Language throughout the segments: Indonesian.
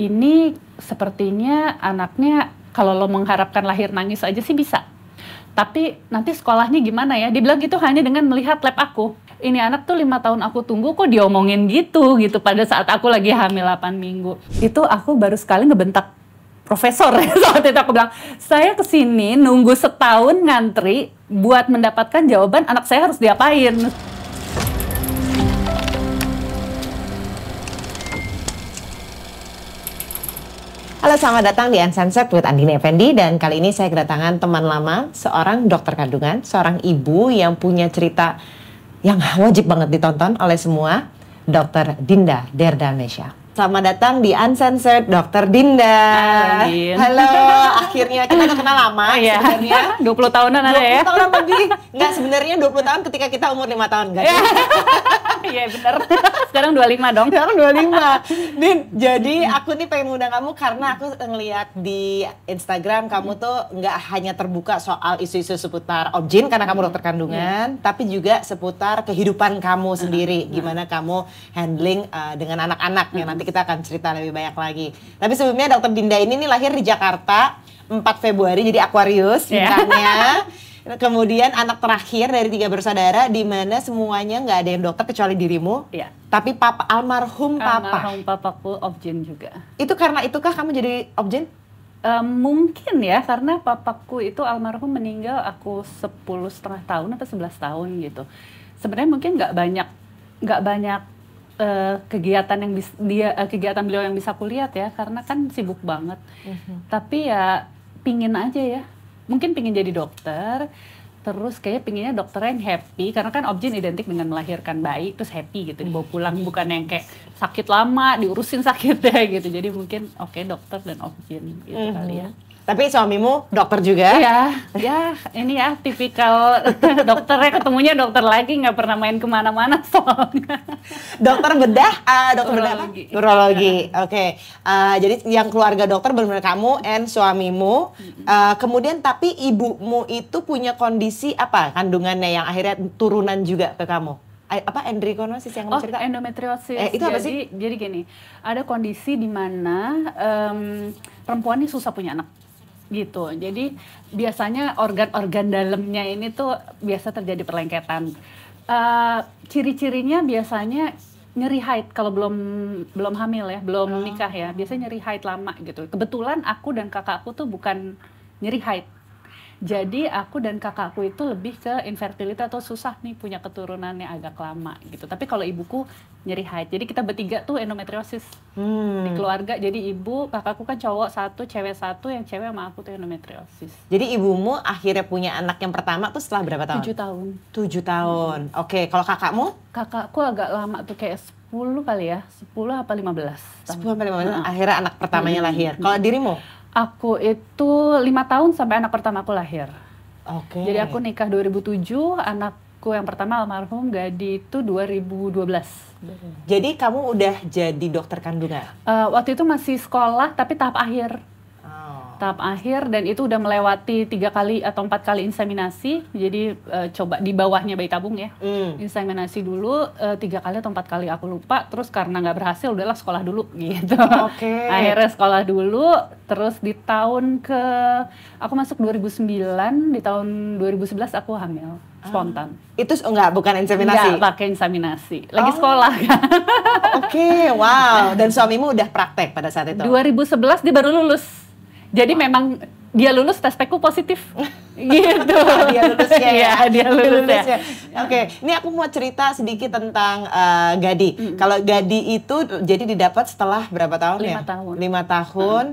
ini sepertinya anaknya kalau lo mengharapkan lahir nangis aja sih bisa. Tapi nanti sekolahnya gimana ya? Dia bilang gitu hanya dengan melihat lab aku. Ini anak tuh 5 tahun aku tunggu kok diomongin gitu pada saat aku lagi hamil 8 minggu. Itu aku baru sekali ngebentak profesor. Saat itu aku bilang, saya kesini nunggu setahun ngantri buat mendapatkan jawaban anak saya harus diapain. Halo, selamat datang di Uncensored with Andini Effendi, dan kali ini saya kedatangan teman lama, seorang dokter kandungan, seorang ibu yang punya cerita yang wajib banget ditonton oleh semua, Dr. Dinda Derdamesya. Selamat datang di Uncensored, Dr. Dinda. Halo, akhirnya kita udah kenal lama sebenarnya. 20 tahunan ada ya? 20 tahun lebih. Nggak, sebenarnya 20 tahun ketika kita umur 5 tahun, nggak sih? Iya bener, sekarang 25 dong. Sekarang 25. Din, jadi aku nih pengen ngundang kamu karena aku ngeliat di Instagram kamu tuh nggak hanya terbuka soal isu-isu seputar obgyn karena kamu dokter kandungan, tapi juga seputar kehidupan kamu sendiri, gimana kamu handling dengan anak-anak, yang nanti kita akan cerita lebih banyak lagi. Tapi sebelumnya Dokter Dinda ini nih lahir di Jakarta 4 Februari, jadi Aquarius nikahnya. Kemudian anak terakhir dari 3 bersaudara, di mana semuanya nggak ada yang dokter kecuali dirimu. Iya. Tapi papa, almarhum papa. Almarhum papaku obgyn juga. Itu karena itukah kamu jadi obgyn? Mungkin ya, karena papaku itu almarhum meninggal aku 10,5 tahun atau 11 tahun gitu. Sebenarnya mungkin nggak banyak kegiatan yang kegiatan beliau yang bisa aku lihat ya, karena kan sibuk banget. Tapi ya pingin aja ya. Mungkin pingin jadi dokter, terus kayak pinginnya dokter yang happy, karena kan obgyn identik dengan melahirkan bayi, terus happy gitu, dibawa pulang, bukan yang kayak sakit lama, diurusin sakitnya gitu. Jadi mungkin oke, dokter dan obgyn gitu kali ya. Tapi suamimu dokter juga? Ya ini ya tipikal dokternya, ketemunya dokter lagi, nggak pernah main kemana-mana soalnya. Dokter bedah, dokter bedah apa? Urologi. Urologi, oke. Jadi yang keluarga dokter benar-benar kamu and suamimu. Kemudian tapi ibumu itu punya kondisi apa kandungannya yang akhirnya turunan juga ke kamu? Apa endrikonosis yang kamu cerita? Endometriosis. Itu apa sih? Jadi gini, ada kondisi di mana perempuan ini susah punya anak. Gitu. Jadi biasanya organ-organ dalamnya ini tuh biasa terjadi perlengketan. Ciri-cirinya biasanya nyeri haid kalau belum hamil ya, belum nikah ya. Biasanya nyeri haid lama gitu. Kebetulan aku dan kakakku tuh bukan nyeri haid. Jadi aku dan kakakku itu lebih ke infertility atau susah nih punya keturunannya agak lama gitu. Tapi kalau ibuku nyeri haid. Jadi kita bertiga tuh endometriosis di keluarga. Jadi ibu, kakakku kan cowok 1, cewek 1, yang cewek sama aku tuh endometriosis. Jadi ibumu akhirnya punya anak yang pertama tuh setelah berapa tahun? 7 tahun. 7 tahun. Oke, kalau kakakmu? Kakakku agak lama tuh, kayak 10 kali ya. 10 apa 15 tahun. 10 sampai 15 akhirnya anak pertamanya lahir. Kalau dirimu? Aku itu 5 tahun sampai anak pertama aku lahir. Oke. Jadi aku nikah 2007, anakku yang pertama almarhum Gadi itu 2012. Jadi kamu udah jadi dokter kandungan? Waktu itu masih sekolah tapi tahap akhir. Tahap akhir, dan itu udah melewati 3 kali atau 4 kali inseminasi. Jadi coba di bawahnya bayi tabung ya. Inseminasi dulu 3 kali atau 4 kali aku lupa. Terus karena nggak berhasil udahlah sekolah dulu gitu. Akhirnya sekolah dulu. Terus di tahun aku masuk 2009, di tahun 2011 aku hamil spontan. Itu bukan inseminasi? Nggak pakai inseminasi, lagi sekolah kan. Oke, wow. Dan suamimu udah praktek pada saat itu? 2011 dia baru lulus. Jadi memang dia lulus, tes spekku positif. Gitu. Dia lulus ya? Iya, dia lulus ya. Oke, ini aku mau cerita sedikit tentang Gadi. Kalau Gadi itu jadi didapat setelah berapa tahun 5 tahun. 5 tahun.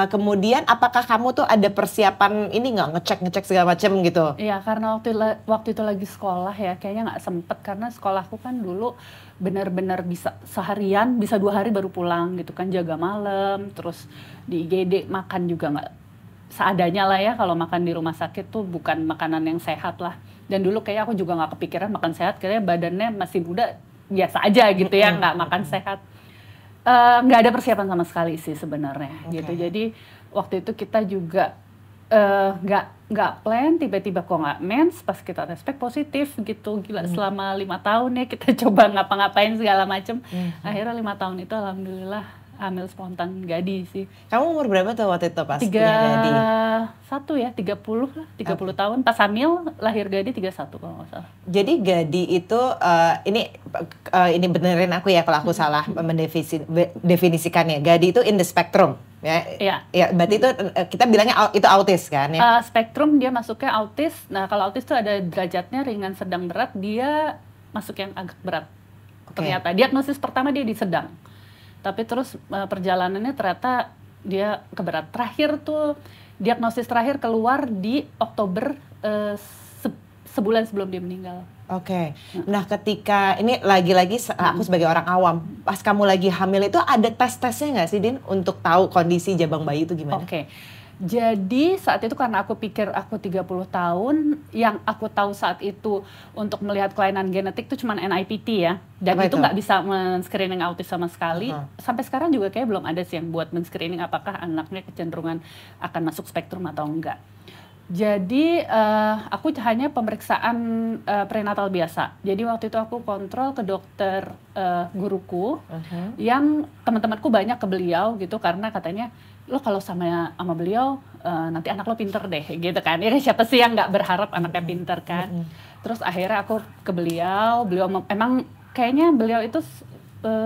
Kemudian apakah kamu tuh ada persiapan ini nggak, ngecek segala macam gitu? Iya, karena waktu itu lagi sekolah ya, kayaknya nggak sempet, karena sekolahku kan dulu benar-benar bisa seharian, bisa 2 hari baru pulang gitu kan, jaga malam, terus di IGD makan juga nggak seadanya lah ya. Kalau makan di rumah sakit tuh bukan makanan yang sehat lah. Dan dulu kayak aku juga nggak kepikiran makan sehat, kayaknya badannya masih muda biasa aja gitu ya, nggak makan sehat. Nggak ada persiapan sama sekali sih sebenarnya gitu. Jadi waktu itu kita juga nggak plan, tiba-tiba kok nggak mens, pas kita tes spek positif gitu. Gila, selama 5 tahun ya kita coba ngapa-ngapain segala macem. Akhirnya 5 tahun itu alhamdulillah hamil spontan Gadi sih. Kamu umur berapa tuh waktu itu pas punya Gadi? 30 lah, 30 tahun. Pas hamil lahir Gadi 31 kalau nggak salah. Jadi Gadi itu ini benerin aku ya kalau aku salah mendefinisikannya. Gadi itu in the spectrum ya. Iya. Ya, berarti itu kita bilangnya itu autis kan ya. Spektrum dia masuknya autis. Nah, kalau autis itu ada derajatnya ringan, sedang, berat. Dia masuk yang agak berat. Ternyata diagnosis pertama dia di sedang. Tapi terus perjalanannya ternyata dia ke berat. Terakhir tuh diagnosis terakhir keluar di Oktober sebulan sebelum dia meninggal. Oke. Nah, ketika ini lagi-lagi aku sebagai orang awam, pas kamu lagi hamil itu ada tes-tesnya nggak sih, Din, untuk tahu kondisi jabang bayi itu gimana? Oke. Jadi saat itu karena aku pikir aku 30 tahun, yang aku tahu saat itu untuk melihat kelainan genetik itu cuma NIPT ya. Dan itu nggak bisa men-screening autis sama sekali. Sampai sekarang juga kayak belum ada sih yang buat men-screening apakah anaknya kecenderungan akan masuk spektrum atau enggak. Jadi aku hanya pemeriksaan prenatal biasa. Jadi waktu itu aku kontrol ke dokter guruku, yang teman-temanku banyak ke beliau gitu karena katanya lo kalau sama beliau nanti anak lo pinter deh gitu kan. Ya siapa sih yang nggak berharap anaknya pinter kan. Terus akhirnya aku ke beliau emang kayaknya beliau itu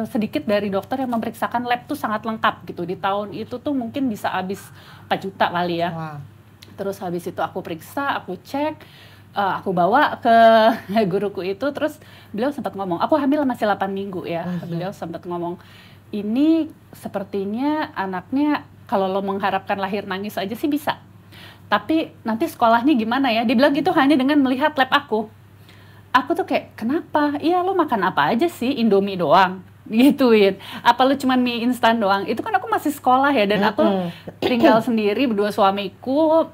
sedikit dari dokter yang memeriksakan lab tuh sangat lengkap gitu. Di tahun itu tuh mungkin bisa habis 4 juta kali ya. Wow. Terus habis itu aku periksa, aku cek, aku bawa ke guruku itu, terus beliau sempat ngomong, aku hamil masih 8 minggu ya, beliau sempat ngomong, ini sepertinya anaknya kalau lo mengharapkan lahir nangis aja sih bisa, tapi nanti sekolahnya gimana ya, dia bilang gitu hanya dengan melihat lab aku tuh kayak, kenapa? Iya lo makan apa aja sih, Indomie doang? Gituin, apa lu cuman mie instan doang? Itu kan aku masih sekolah ya, dan aku tinggal sendiri berdua suamiku,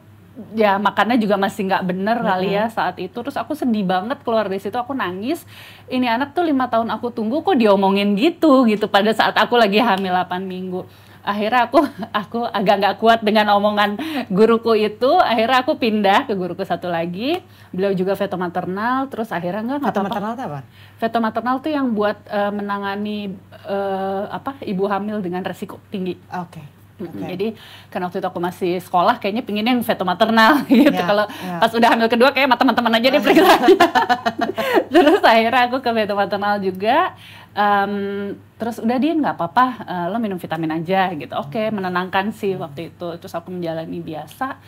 ya makannya juga masih nggak bener kali ya saat itu. Terus aku sedih banget keluar dari situ, aku nangis. Ini anak tuh 5 tahun aku tunggu kok diomongin gitu pada saat aku lagi hamil 8 minggu. Akhirnya aku agak nggak kuat dengan omongan guruku itu. Akhirnya aku pindah ke guruku satu lagi. Beliau juga veto maternal. Terus akhirnya nggak veto apa-apa. Maternal itu apa? Veto maternal tuh yang buat menangani ibu hamil dengan resiko tinggi. Oke. Jadi karena waktu itu aku masih sekolah, kayaknya pinginnya yang veto maternal gitu. Kalau pas udah hamil kedua kayak sama teman-teman aja deh periksa. Terus akhirnya aku ke veto maternal juga. Terus udah dia nggak apa-apa, lo minum vitamin aja gitu. Oke, menenangkan sih waktu itu. Terus aku menjalani biasa.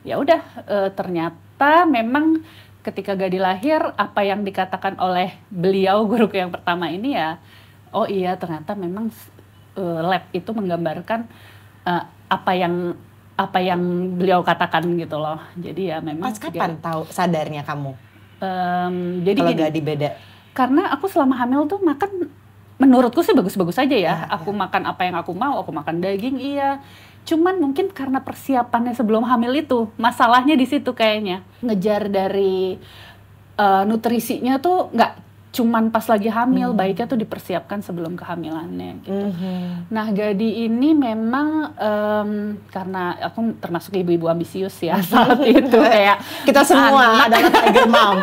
Ya udah, ternyata memang ketika Gadi lahir, apa yang dikatakan oleh beliau guruku yang pertama ini ya, oh iya ternyata memang lab itu menggambarkan apa yang beliau katakan gitu loh. Jadi ya memang. Pas kapan tahu sadarnya kamu? Jadi kalau Gadi beda? Karena aku selama hamil tuh makan, menurutku sih bagus-bagus aja ya. Aku makan apa yang aku mau, aku makan daging iya. Cuman mungkin karena persiapannya sebelum hamil itu, masalahnya di situ kayaknya. Ngejar dari nutrisinya tuh nggak cuman pas lagi hamil, baiknya tuh dipersiapkan sebelum kehamilannya gitu. Nah Gadi ini memang karena aku termasuk ibu-ibu ambisius ya saat itu kayak kita semua adalah tiger mom.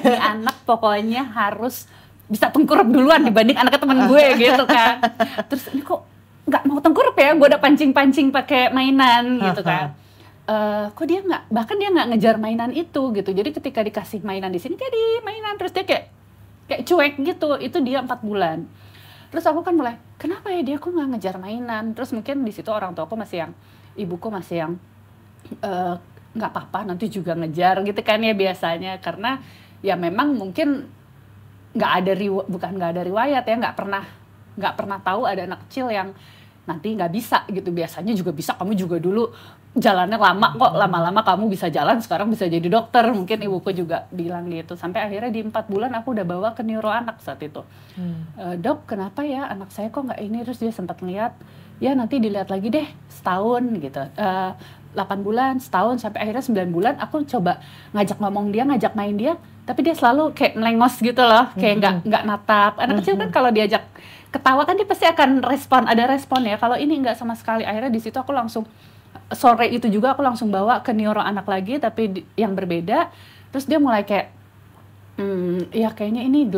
Ini anak pokoknya harus bisa tengkurap duluan dibanding anaknya temen gue gitu kan. Terus ini kok nggak mau tengkurap ya, gue udah pancing-pancing pakai mainan gitu kan. Kok dia nggak, bahkan dia nggak ngejar mainan itu gitu. Jadi ketika dikasih mainan di sini jadi mainan, terus dia kayak cuek gitu. Itu dia 4 bulan. Terus aku kan mulai, kenapa ya dia kok nggak ngejar mainan? Terus mungkin di situ orang tuaku masih yang, ibuku masih yang nggak apa-apa nanti juga ngejar gitu kan ya biasanya. Karena ya memang mungkin bukan nggak ada riwayat ya, nggak pernah tahu ada anak kecil yang nanti nggak bisa gitu. Biasanya juga bisa, kamu juga dulu jalannya lama kok, lama-lama kamu bisa jalan, sekarang bisa jadi dokter. Mungkin ibuku juga bilang gitu. Sampai akhirnya di 4 bulan aku udah bawa ke neuro anak saat itu. Dok, kenapa ya anak saya kok nggak ini? Terus dia sempat ngeliat, ya nanti dilihat lagi deh setahun gitu. 8 bulan, setahun, sampai akhirnya 9 bulan aku coba ngajak ngomong dia, ngajak main dia, tapi dia selalu kayak melengos gitu loh, kayak nggak natap. Anak kecil kan kalau diajak ketawa kan dia pasti akan ada respon ya. Kalau ini nggak sama sekali. Akhirnya di situ aku langsung, sore itu juga aku langsung bawa ke neuro anak lagi, tapi yang berbeda. Terus dia mulai kayak, ya kayaknya ini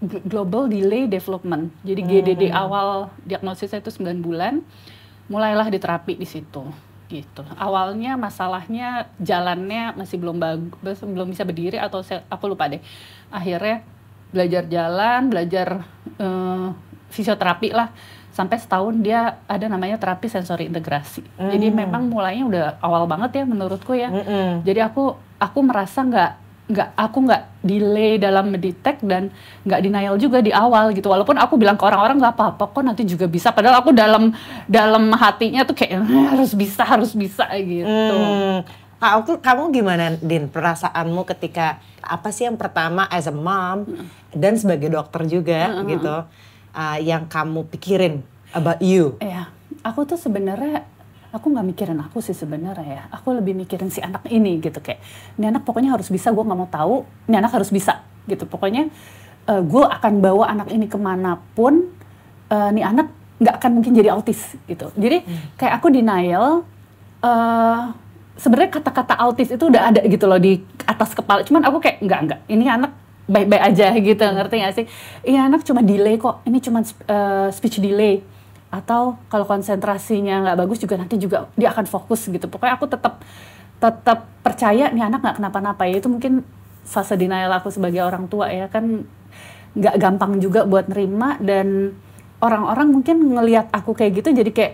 Global Delay Development. Jadi GDD awal diagnosisnya itu 9 bulan, mulailah diterapi di situ. Gitu. Awalnya masalahnya jalannya masih belum bisa berdiri atau aku lupa deh. Akhirnya belajar jalan, belajar fisioterapi lah. Sampai setahun dia ada namanya terapi sensori integrasi. Jadi memang mulainya udah awal banget ya menurutku ya. Jadi aku merasa aku nggak delay dalam mendetek dan nggak denial juga di awal gitu. Walaupun aku bilang ke orang-orang nggak apa-apa kok, nanti juga bisa. Padahal aku dalam hatinya tuh kayak harus bisa gitu. Kamu gimana, Din, perasaanmu ketika apa sih yang pertama as a mom dan sebagai dokter juga gitu, yang kamu pikirin about you? Iya, aku tuh sebenarnya aku nggak mikirin aku sih sebenarnya ya. Aku lebih mikirin si anak ini gitu, kayak ini anak pokoknya harus bisa, gue nggak mau tahu, ini anak harus bisa gitu. Pokoknya gue akan bawa anak ini kemanapun, ini anak nggak akan mungkin jadi autis gitu. Jadi kayak aku denial, sebenarnya kata-kata autis itu udah ada gitu loh di atas kepala. Cuman aku kayak enggak, ini anak baik-baik aja gitu, ngerti nggak sih? Ini anak cuma delay kok, ini cuma speech delay. Atau kalau konsentrasinya nggak bagus juga nanti juga dia akan fokus gitu. Pokoknya aku tetap percaya nih anak nggak kenapa-napa ya. Itu mungkin fase denial aku sebagai orang tua ya, kan nggak gampang juga buat nerima, dan orang-orang mungkin ngelihat aku kayak gitu jadi kayak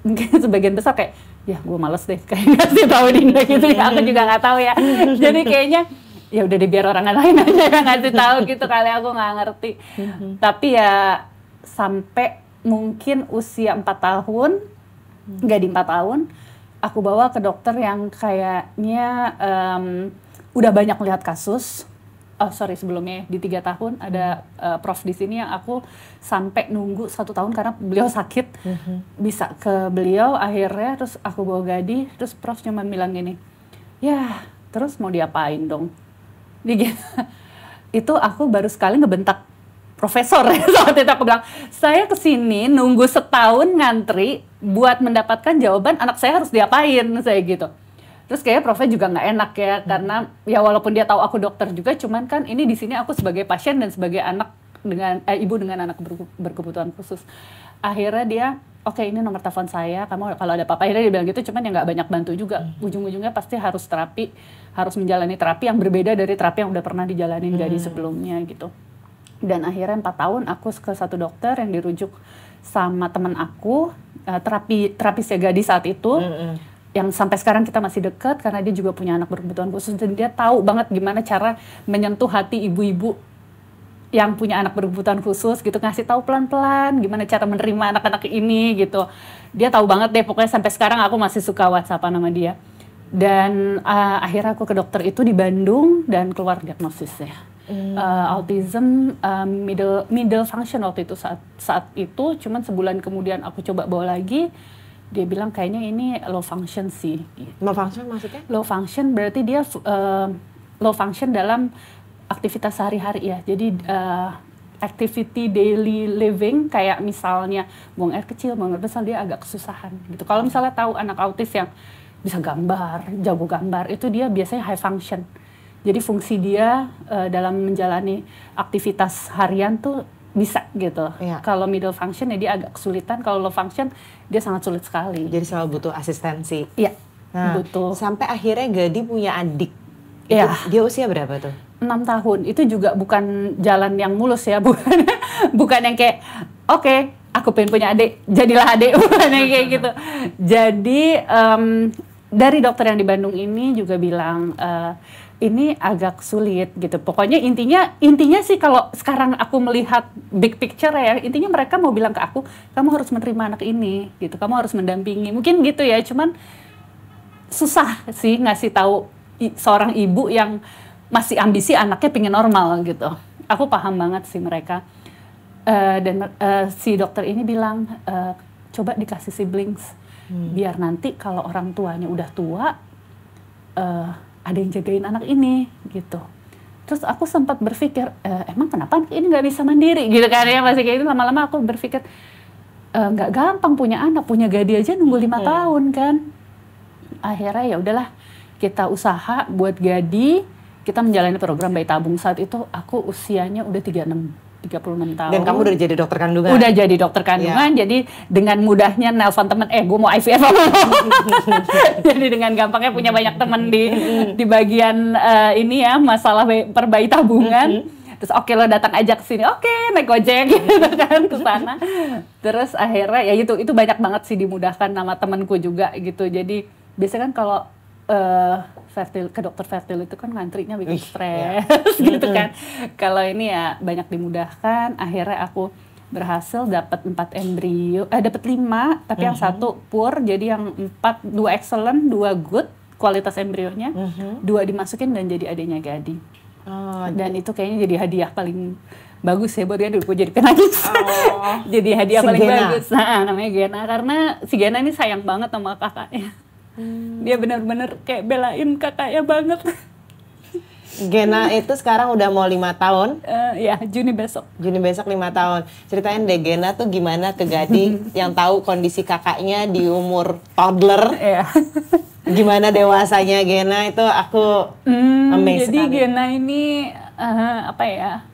mungkin sebagian besar kayak ya gue males deh kayak ngasih tahu Dinda gitu ya. Aku juga nggak tahu ya. Jadi kayaknya ya udah deh biar orang lain aja yang ngasih tahu gitu, kali aku nggak ngerti. Tapi ya sampai mungkin usia 4 tahun, nggak di 4 tahun, aku bawa ke dokter yang kayaknya udah banyak melihat kasus. Sebelumnya di 3 tahun ada prof di sini yang aku sampai nunggu 1 tahun karena beliau sakit. Bisa ke beliau akhirnya, terus aku bawa Gadi, terus prof cuma bilang gini, ya terus mau diapain dong? Dia gitu. Itu aku baru sekali ngebentak profesor. Saat itu aku bilang, saya kesini nunggu 1 tahun ngantri buat mendapatkan jawaban anak saya harus diapain, saya gitu. Terus kayaknya profnya juga nggak enak ya, karena ya walaupun dia tahu aku dokter juga, cuman kan ini di sini aku sebagai pasien dan sebagai anak dengan ibu dengan anak berkebutuhan khusus. Akhirnya dia, oke, ini nomor telepon saya, kamu kalau ada apa-apa, akhirnya dia bilang gitu, cuman ya nggak banyak bantu juga. Ujung-ujungnya pasti harus harus menjalani terapi yang berbeda dari terapi yang udah pernah dijalanin dari sebelumnya gitu. Dan akhirnya 4 tahun aku ke satu dokter yang dirujuk sama teman aku, terapisnya Gadi saat itu, yang sampai sekarang kita masih dekat karena dia juga punya anak berkebutuhan khusus dan dia tahu banget gimana cara menyentuh hati ibu-ibu yang punya anak berkebutuhan khusus gitu, ngasih tahu pelan-pelan gimana cara menerima anak-anak ini gitu. Dia tahu banget deh, pokoknya sampai sekarang aku masih suka WhatsApp-an sama dia. Dan akhirnya aku ke dokter itu di Bandung dan keluar diagnosisnya. Autism middle function waktu itu saat itu, cuman sebulan kemudian aku coba bawa lagi, dia bilang kayaknya ini low function sih. Gitu. Low function maksudnya? Low function berarti dia low function dalam aktivitas sehari-hari ya. Jadi activity daily living, kayak misalnya buang air kecil, buang air besar, dia agak kesusahan gitu. Kalau misalnya tahu anak autis yang bisa gambar, jago gambar, itu dia biasanya high function. Jadi fungsi dia dalam menjalani aktivitas harian tuh bisa gitu. Ya. Kalau middle function ya dia agak kesulitan, kalau low function dia sangat sulit sekali. Jadi selalu butuh asistensi. Iya, nah, butuh. Sampai akhirnya Gadi punya adik. Iya. Dia usia berapa tuh? 6 tahun. Itu juga bukan jalan yang mulus ya, bukan yang kayak oke, aku pengen punya adik, jadilah adik, bukan yang kayak gitu. Jadi dari dokter yang di Bandung ini juga bilang ini agak sulit gitu. Pokoknya intinya sih kalau sekarang aku melihat big picture ya, intinya mereka mau bilang ke aku, kamu harus menerima anak ini gitu, kamu harus mendampingi. Mungkin gitu ya, cuman susah sih ngasih tahu seorang ibu yang masih ambisi anaknya pengen normal gitu. Aku paham banget sih mereka. Dan si dokter ini bilang, coba dikasih siblings, biar nanti kalau orang tuanya udah tua, ada yang jagain anak ini gitu. Terus aku sempat berpikir, emang kenapa ini nggak bisa mandiri gitu kan ya, masih kayak itu. Lama-lama aku berpikir nggak gampang punya anak, punya Gadi aja nunggu 5 tahun kan. Akhirnya ya udahlah, kita usaha buat Gadi, kita menjalani program bayi tabung. Saat itu aku usianya udah 36. 36 tahun. Dan kamu udah jadi dokter kandungan? Udah jadi dokter kandungan, jadi dengan mudahnya nelpon temen, gue mau IVF. Jadi dengan gampangnya punya banyak temen di bagian ini ya, masalah perbayi tabungan. Terus oke, lo datang aja ke sini, oke, naik Gojek gitu kan ke sana. Terus akhirnya ya itu banyak banget sih dimudahkan sama temenku juga gitu. Jadi biasanya kan kalau ke dokter fertil itu kan ngantrinya bikin stres gitu kan. Kalau ini ya banyak dimudahkan. Akhirnya aku berhasil dapat 4 embrio, dapat 5, tapi yang 1 poor, jadi yang 4, 2 excellent, 2 good kualitas embrionya, 2 dimasukin dan jadi adiknya Gadi. Dan itu kayaknya jadi hadiah paling bagus ya buat dia, dulu jadi penangis. Jadi hadiah si paling Gena. Bagus. Nah, namanya Gena, karena si Gena ini sayang banget sama kakaknya. Dia benar-benar kayak belain kakaknya banget. Gena itu sekarang udah mau 5 tahun. Ya, Juni besok 5 tahun. Ceritain deh Gena tuh gimana ke Gadi yang tahu kondisi kakaknya di umur toddler. Gimana dewasanya Gena itu aku amazed jadi sekali. Gena ini apa ya?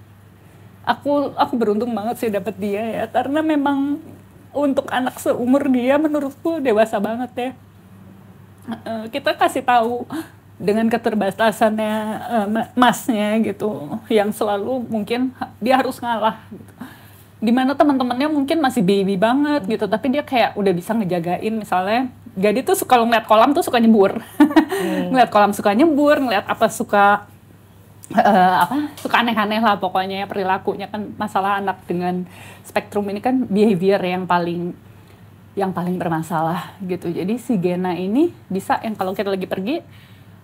Aku beruntung banget sih dapet dia ya, karena memang untuk anak seumur dia menurutku dewasa banget ya. Kita kasih tahu dengan keterbatasannya masnya gitu, yang selalu mungkin dia harus ngalah gitu. Dimana teman-temannya mungkin masih baby banget gitu, tapi dia kayak udah bisa ngejagain. Misalnya Gadi tuh kalau ngeliat kolam tuh suka nyebur. Ngeliat kolam suka nyebur, ngeliat apa suka suka aneh-aneh lah pokoknya ya perilakunya. Kan masalah anak dengan spektrum ini kan behavior yang paling bermasalah gitu. Jadi si Gena ini bisa yang kalau kita lagi pergi,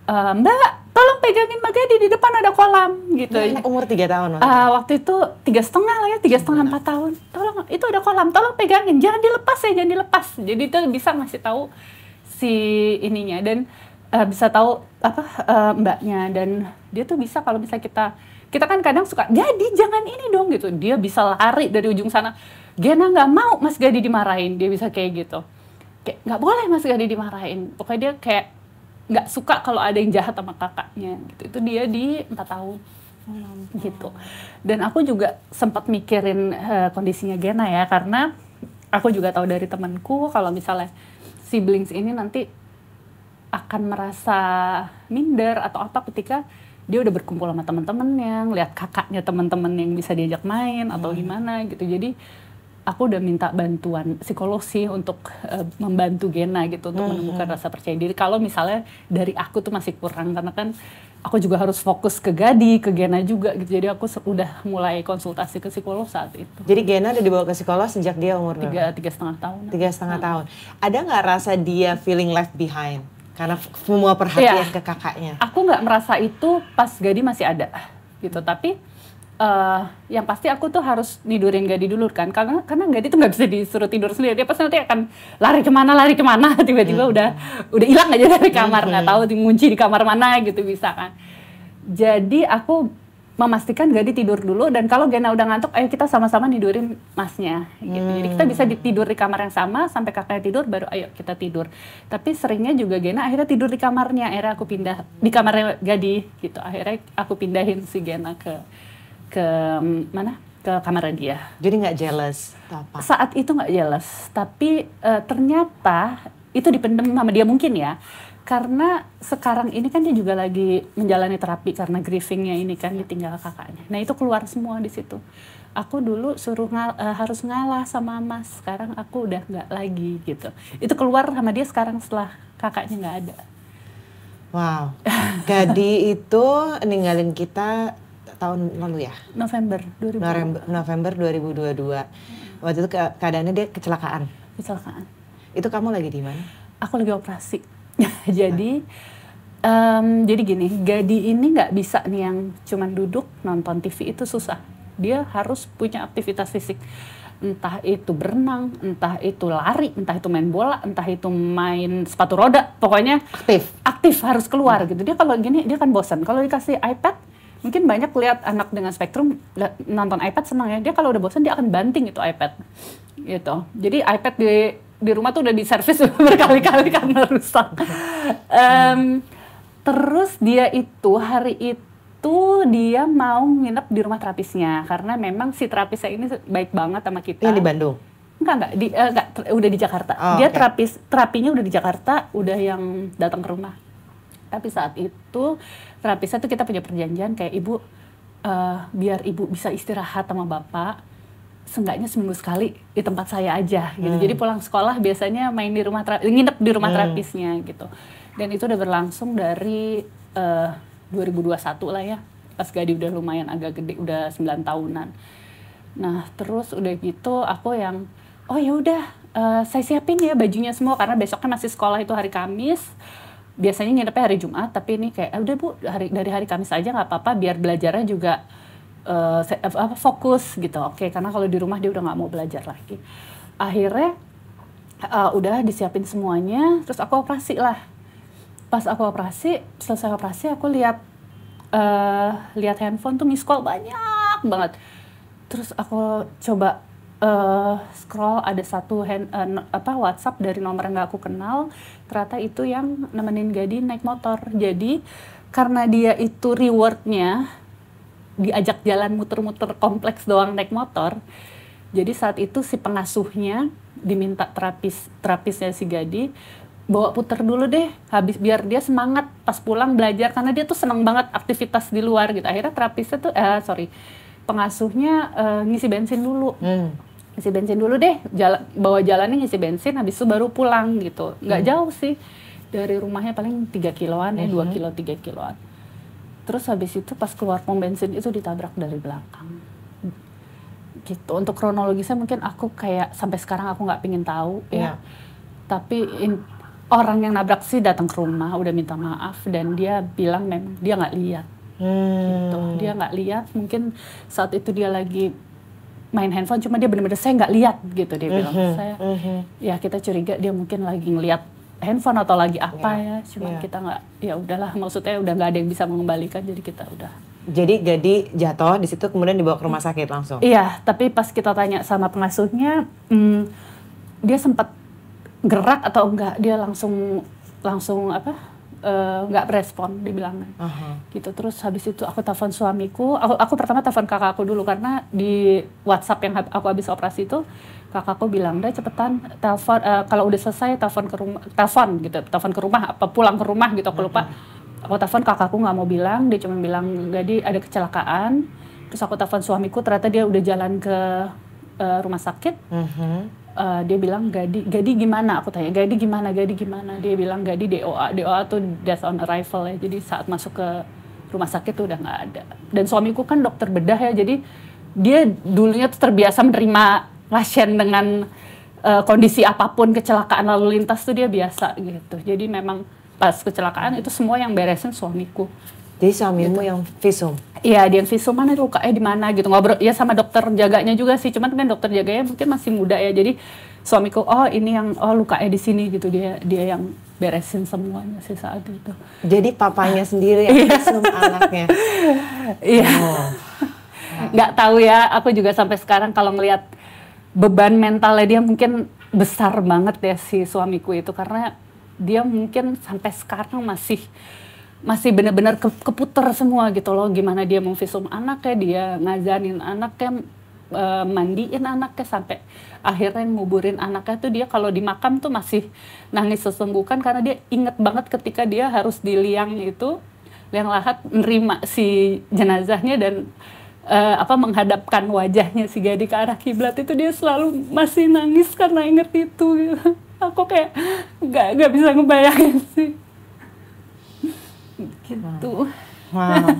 Mbak, tolong pegangin Mbak Gadi, di depan ada kolam gitu. Anak umur 3 tahun? Waktu itu 3,5 lah ya, 3,5 4 tahun. Tolong, itu ada kolam, tolong pegangin, jangan dilepas ya, jangan dilepas. Jadi itu bisa ngasih tahu si ininya dan bisa tahu mbaknya, dan dia tuh bisa kalau bisa kita kan kadang suka, Gadi jangan ini dong gitu. Dia bisa lari dari ujung sana. Gena nggak mau Mas Gadi dimarahin, dia bisa kayak gitu. Kayak nggak boleh Mas Gadi dimarahin. Pokoknya dia kayak nggak suka kalau ada yang jahat sama kakaknya gitu. Itu dia di 4 tahun gitu. Dan aku juga sempat mikirin kondisinya Gena ya, karena aku juga tahu dari temanku kalau misalnya siblings ini nanti akan merasa minder atau apa ketika dia udah berkumpul sama teman-temannya, ngeliat kakaknya teman-teman yang bisa diajak main atau gimana gitu. Jadi aku udah minta bantuan psikolog sih untuk membantu Gena gitu untuk menemukan rasa percaya diri. Kalau misalnya dari aku tuh masih kurang, karena kan aku juga harus fokus ke Gadi, ke Gena juga gitu. Jadi aku udah mulai konsultasi ke psikolog saat itu. Jadi Gena udah dibawa ke psikolog sejak dia umur 3,5 tahun. 3,5 tahun. Ada nggak rasa dia feeling left behind? Karena semua perhatian ke kakaknya. Aku nggak merasa itu pas Gadi masih ada gitu. Tapi yang pasti aku tuh harus nidurin Gadi dulu kan, karena Gadi tuh nggak bisa disuruh tidur sendiri. Dia pasti nanti akan lari kemana tiba-tiba udah hilang aja dari kamar, nggak tahu ngunci di kamar mana gitu bisa kan. Jadi aku memastikan Gadi tidur dulu, dan kalau Gena udah ngantuk, ayo kita sama-sama nidurin masnya gitu. Jadi kita bisa tidur di kamar yang sama sampai kakaknya tidur, baru ayo kita tidur. Tapi seringnya juga Gena akhirnya tidur di kamarnya, akhirnya aku pindah di kamarnya Gadi gitu. Akhirnya aku pindahin si Gena ke mana? Ke kamarnya dia. Jadi nggak jealous apa? Saat itu nggak jealous, tapi ternyata itu dipendam sama dia mungkin ya. Karena sekarang ini kan dia juga lagi menjalani terapi karena grievingnya ini kan, ditinggal kakaknya. Nah itu keluar semua di situ. Aku dulu suruh harus ngalah sama Mas, sekarang aku udah nggak lagi gitu. Itu keluar sama dia sekarang setelah kakaknya nggak ada. Wow, Gadi itu ninggalin kita tahun lalu ya? November 2022. Waktu itu keadaannya dia kecelakaan. Itu kamu lagi di mana? Aku lagi operasi. Jadi gini, Gadi ini nggak bisa nih yang cuman duduk nonton TV, itu susah. Dia harus punya aktivitas fisik. Entah itu berenang, entah itu lari, entah itu main bola, entah itu main sepatu roda. Pokoknya aktif harus keluar gitu. Dia kalau gini dia kan bosan. Kalau dikasih iPad, mungkin banyak lihat anak dengan spektrum nonton iPad senang ya. Dia kalau udah bosan dia akan banting itu iPad gitu. Jadi iPad di rumah tuh udah diservis berkali-kali karena rusak. Terus dia itu hari itu itu dia mau nginep di rumah terapisnya karena memang si terapisnya ini baik banget sama kita. Yang di Bandung? Enggak, udah di Jakarta. Dia terapinya udah di Jakarta, udah yang datang ke rumah. Tapi saat itu terapisnya tuh kita punya perjanjian kayak ibu, biar ibu bisa istirahat sama bapak, seenggaknya seminggu sekali di tempat saya aja gitu. Jadi pulang sekolah biasanya main di rumah nginep di rumah terapisnya gitu. Dan itu udah berlangsung dari 2021 lah ya. Pas Gadi udah lumayan agak gede, udah 9 tahunan. Nah, terus udah gitu aku yang oh ya udah saya siapin ya bajunya semua karena besoknya masih sekolah itu hari Kamis. Biasanya nginepnya hari Jumat, tapi ini kayak udah Bu, dari hari Kamis aja nggak apa-apa biar belajarnya juga fokus gitu. Oke, karena kalau di rumah dia udah nggak mau belajar lagi. Akhirnya udah disiapin semuanya, terus aku operasi lah. Pas aku selesai operasi aku lihat handphone tuh miss call banyak banget. Terus aku coba scroll, ada satu WhatsApp dari nomor yang gak aku kenal, ternyata itu yang nemenin Gadi naik motor. Jadi karena dia itu rewardnya diajak jalan muter-muter kompleks doang naik motor, jadi saat itu si pengasuhnya diminta terapisnya si Gadi bawa puter dulu deh, habis biar dia semangat pas pulang belajar karena dia tuh seneng banget aktivitas di luar gitu. Akhirnya terapisnya tuh pengasuhnya ngisi bensin dulu. Ngisi bensin dulu deh, bawa jalannya ngisi bensin, habis itu baru pulang gitu. Nggak jauh sih, dari rumahnya paling 3 kiloan ya, 2 kilo, 3 kiloan. Terus habis itu pas keluar pom bensin itu ditabrak dari belakang. Gitu, untuk kronologisnya mungkin aku kayak sampai sekarang aku nggak pingin tahu ya. Tapi orang yang nabrak sih datang ke rumah, udah minta maaf, dan dia bilang memang dia nggak lihat. Gitu. Dia nggak lihat, mungkin saat itu dia lagi main handphone, cuma dia benar-benar saya nggak lihat gitu dia bilang. Ya kita curiga dia mungkin lagi ngelihat handphone atau lagi apa ya, cuma kita nggak, ya udahlah, maksudnya udah nggak ada yang bisa mengembalikan, jadi kita udah. Jadi Gadi jatuh di situ kemudian dibawa ke rumah sakit langsung. Iya, tapi pas kita tanya sama pengasuhnya, dia sempat gerak atau enggak, dia langsung nggak berespon dibilangnya. Gitu. Terus habis itu aku telepon suamiku, aku pertama telepon kakakku dulu karena di WhatsApp yang aku habis operasi itu kakakku bilang, "Udah cepetan telepon, kalau udah selesai telepon ke rumah apa pulang ke rumah gitu." Aku lupa. Aku telepon kakakku nggak mau bilang, dia cuma bilang Gadi ada kecelakaan. Terus aku telepon suamiku, ternyata dia udah jalan ke rumah sakit. Dia bilang Gadi gimana? Aku tanya Gadi gimana? Dia bilang Gadi DOA tuh death on arrival ya. Jadi saat masuk ke rumah sakit tuh udah nggak ada. Dan suamiku kan dokter bedah ya, jadi dia dulunya tuh terbiasa menerima pasien dengan kondisi apapun, kecelakaan lalu lintas tuh dia biasa gitu. Jadi memang pas kecelakaan itu semua yang beresin suamiku. Jadi suamimu yang visum? Iya, dia yang visum, mana lukanya di mana gitu, ngobrol ya sama dokter jaganya juga sih, cuman kan dokter jaganya mungkin masih muda ya, jadi suamiku ini yang lukanya di sini gitu, dia yang beresin semuanya sih saat itu. Jadi papanya sendiri yang visum anaknya? Iya. Nggak tahu ya, aku juga sampai sekarang kalau ngelihat beban mentalnya dia mungkin besar banget ya si suamiku itu, karena dia mungkin sampai sekarang masih benar-benar keputer semua gitu loh, gimana dia memvisum anaknya, dia ngazanin anaknya, mandiin anaknya, sampai akhirnya nguburin anaknya tuh dia kalau di makam tuh masih nangis sesenggukan karena dia inget banget ketika dia harus di liang lahat menerima si jenazahnya dan menghadapkan wajahnya si Gadi ke arah kiblat itu, dia selalu masih nangis karena inget itu gitu. Aku kayak nggak bisa ngebayangin sih. Gitu. Wow.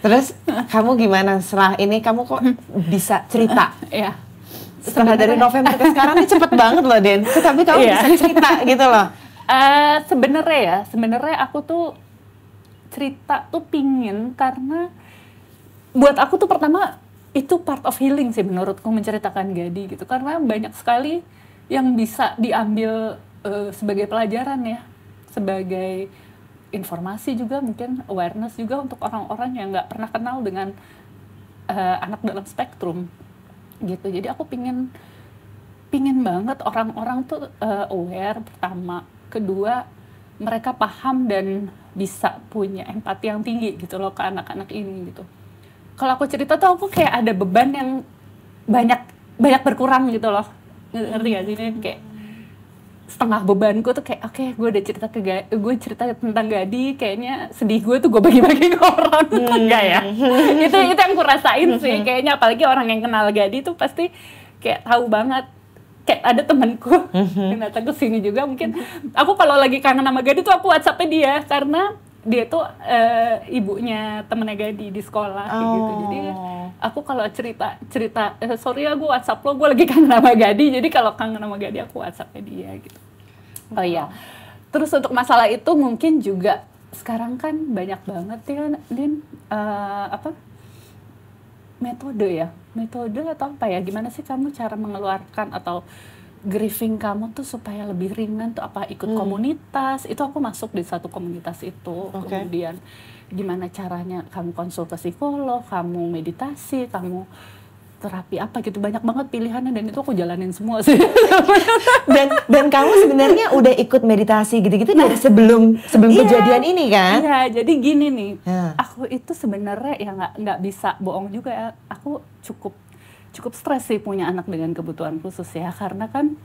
Terus kamu gimana setelah ini, kamu kok bisa cerita? Ya. Setelah dari November ke sekarang ini cepet banget loh, Den. Tapi kamu bisa cerita gitu loh. Sebenarnya aku tuh cerita tuh pingin karena buat aku tuh pertama itu part of healing sih menurutku, menceritakan Gadi gitu, karena banyak sekali yang bisa diambil sebagai pelajaran ya, sebagai informasi juga, mungkin awareness juga untuk orang-orang yang nggak pernah kenal dengan anak dalam spektrum gitu. Jadi aku pingin banget orang-orang tuh aware pertama, kedua mereka paham dan bisa punya empati yang tinggi gitu loh ke anak-anak ini gitu. Kalau aku cerita tuh aku kayak ada beban yang banyak berkurang gitu loh, ngerti gak sih? Kayak setengah bebanku tuh kayak oke, gue udah gue cerita tentang Gadi, kayaknya sedih gue tuh gue bagi-bagi ke orang. Enggak ya, itu yang gue rasain sih kayaknya, apalagi orang yang kenal Gadi tuh pasti kayak tahu banget. Kayak ada temanku yang datang ke sini juga, mungkin aku kalau lagi kangen sama Gadi tuh aku WhatsApp-nya dia, karena dia tuh ibunya temennya Gadi di sekolah kayak gitu. Jadi aku kalau cerita sorry ya gue WhatsApp lo, gue lagi kangen sama Gadi, jadi kalau kangen sama Gadi aku WhatsApp-nya dia gitu. Oh iya, terus untuk masalah itu mungkin juga sekarang kan banyak banget ya Din, metode atau apa ya, gimana sih kamu cara mengeluarkan atau grieving kamu tuh supaya lebih ringan tuh, apa ikut komunitas? Itu aku masuk di satu komunitas itu. Kemudian gimana caranya kamu konsul ke psikolog, kamu meditasi, kamu terapi apa gitu, banyak banget pilihannya, dan itu aku jalanin semua sih. dan kamu sebenarnya udah ikut meditasi gitu-gitu dari sebelum kejadian ini kan? Iya, jadi gini nih, aku itu sebenarnya ya nggak bisa bohong juga ya, aku cukup stres sih punya anak dengan kebutuhan khusus ya, karena kan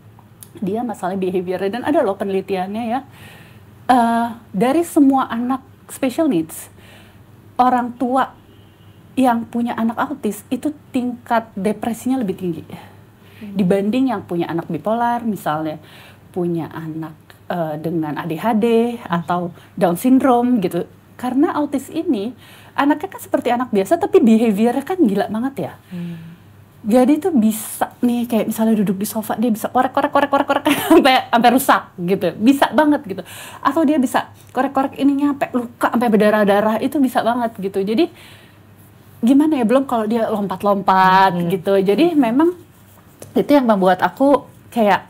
dia masalah behavior, dan ada loh penelitiannya ya, dari semua anak special needs, orang tua yang punya anak autis itu tingkat depresinya lebih tinggi dibanding yang punya anak bipolar, misalnya punya anak dengan ADHD atau Down syndrome gitu. Karena autis ini anaknya kan seperti anak biasa, tapi behaviornya kan gila banget ya. Jadi tuh bisa nih kayak misalnya duduk di sofa dia bisa korek sampai rusak gitu, bisa banget gitu. Atau dia bisa korek ininya sampai luka, sampai berdarah-darah, itu bisa banget gitu. Jadi gimana ya, belum kalau dia lompat-lompat gitu. Jadi memang itu yang membuat aku kayak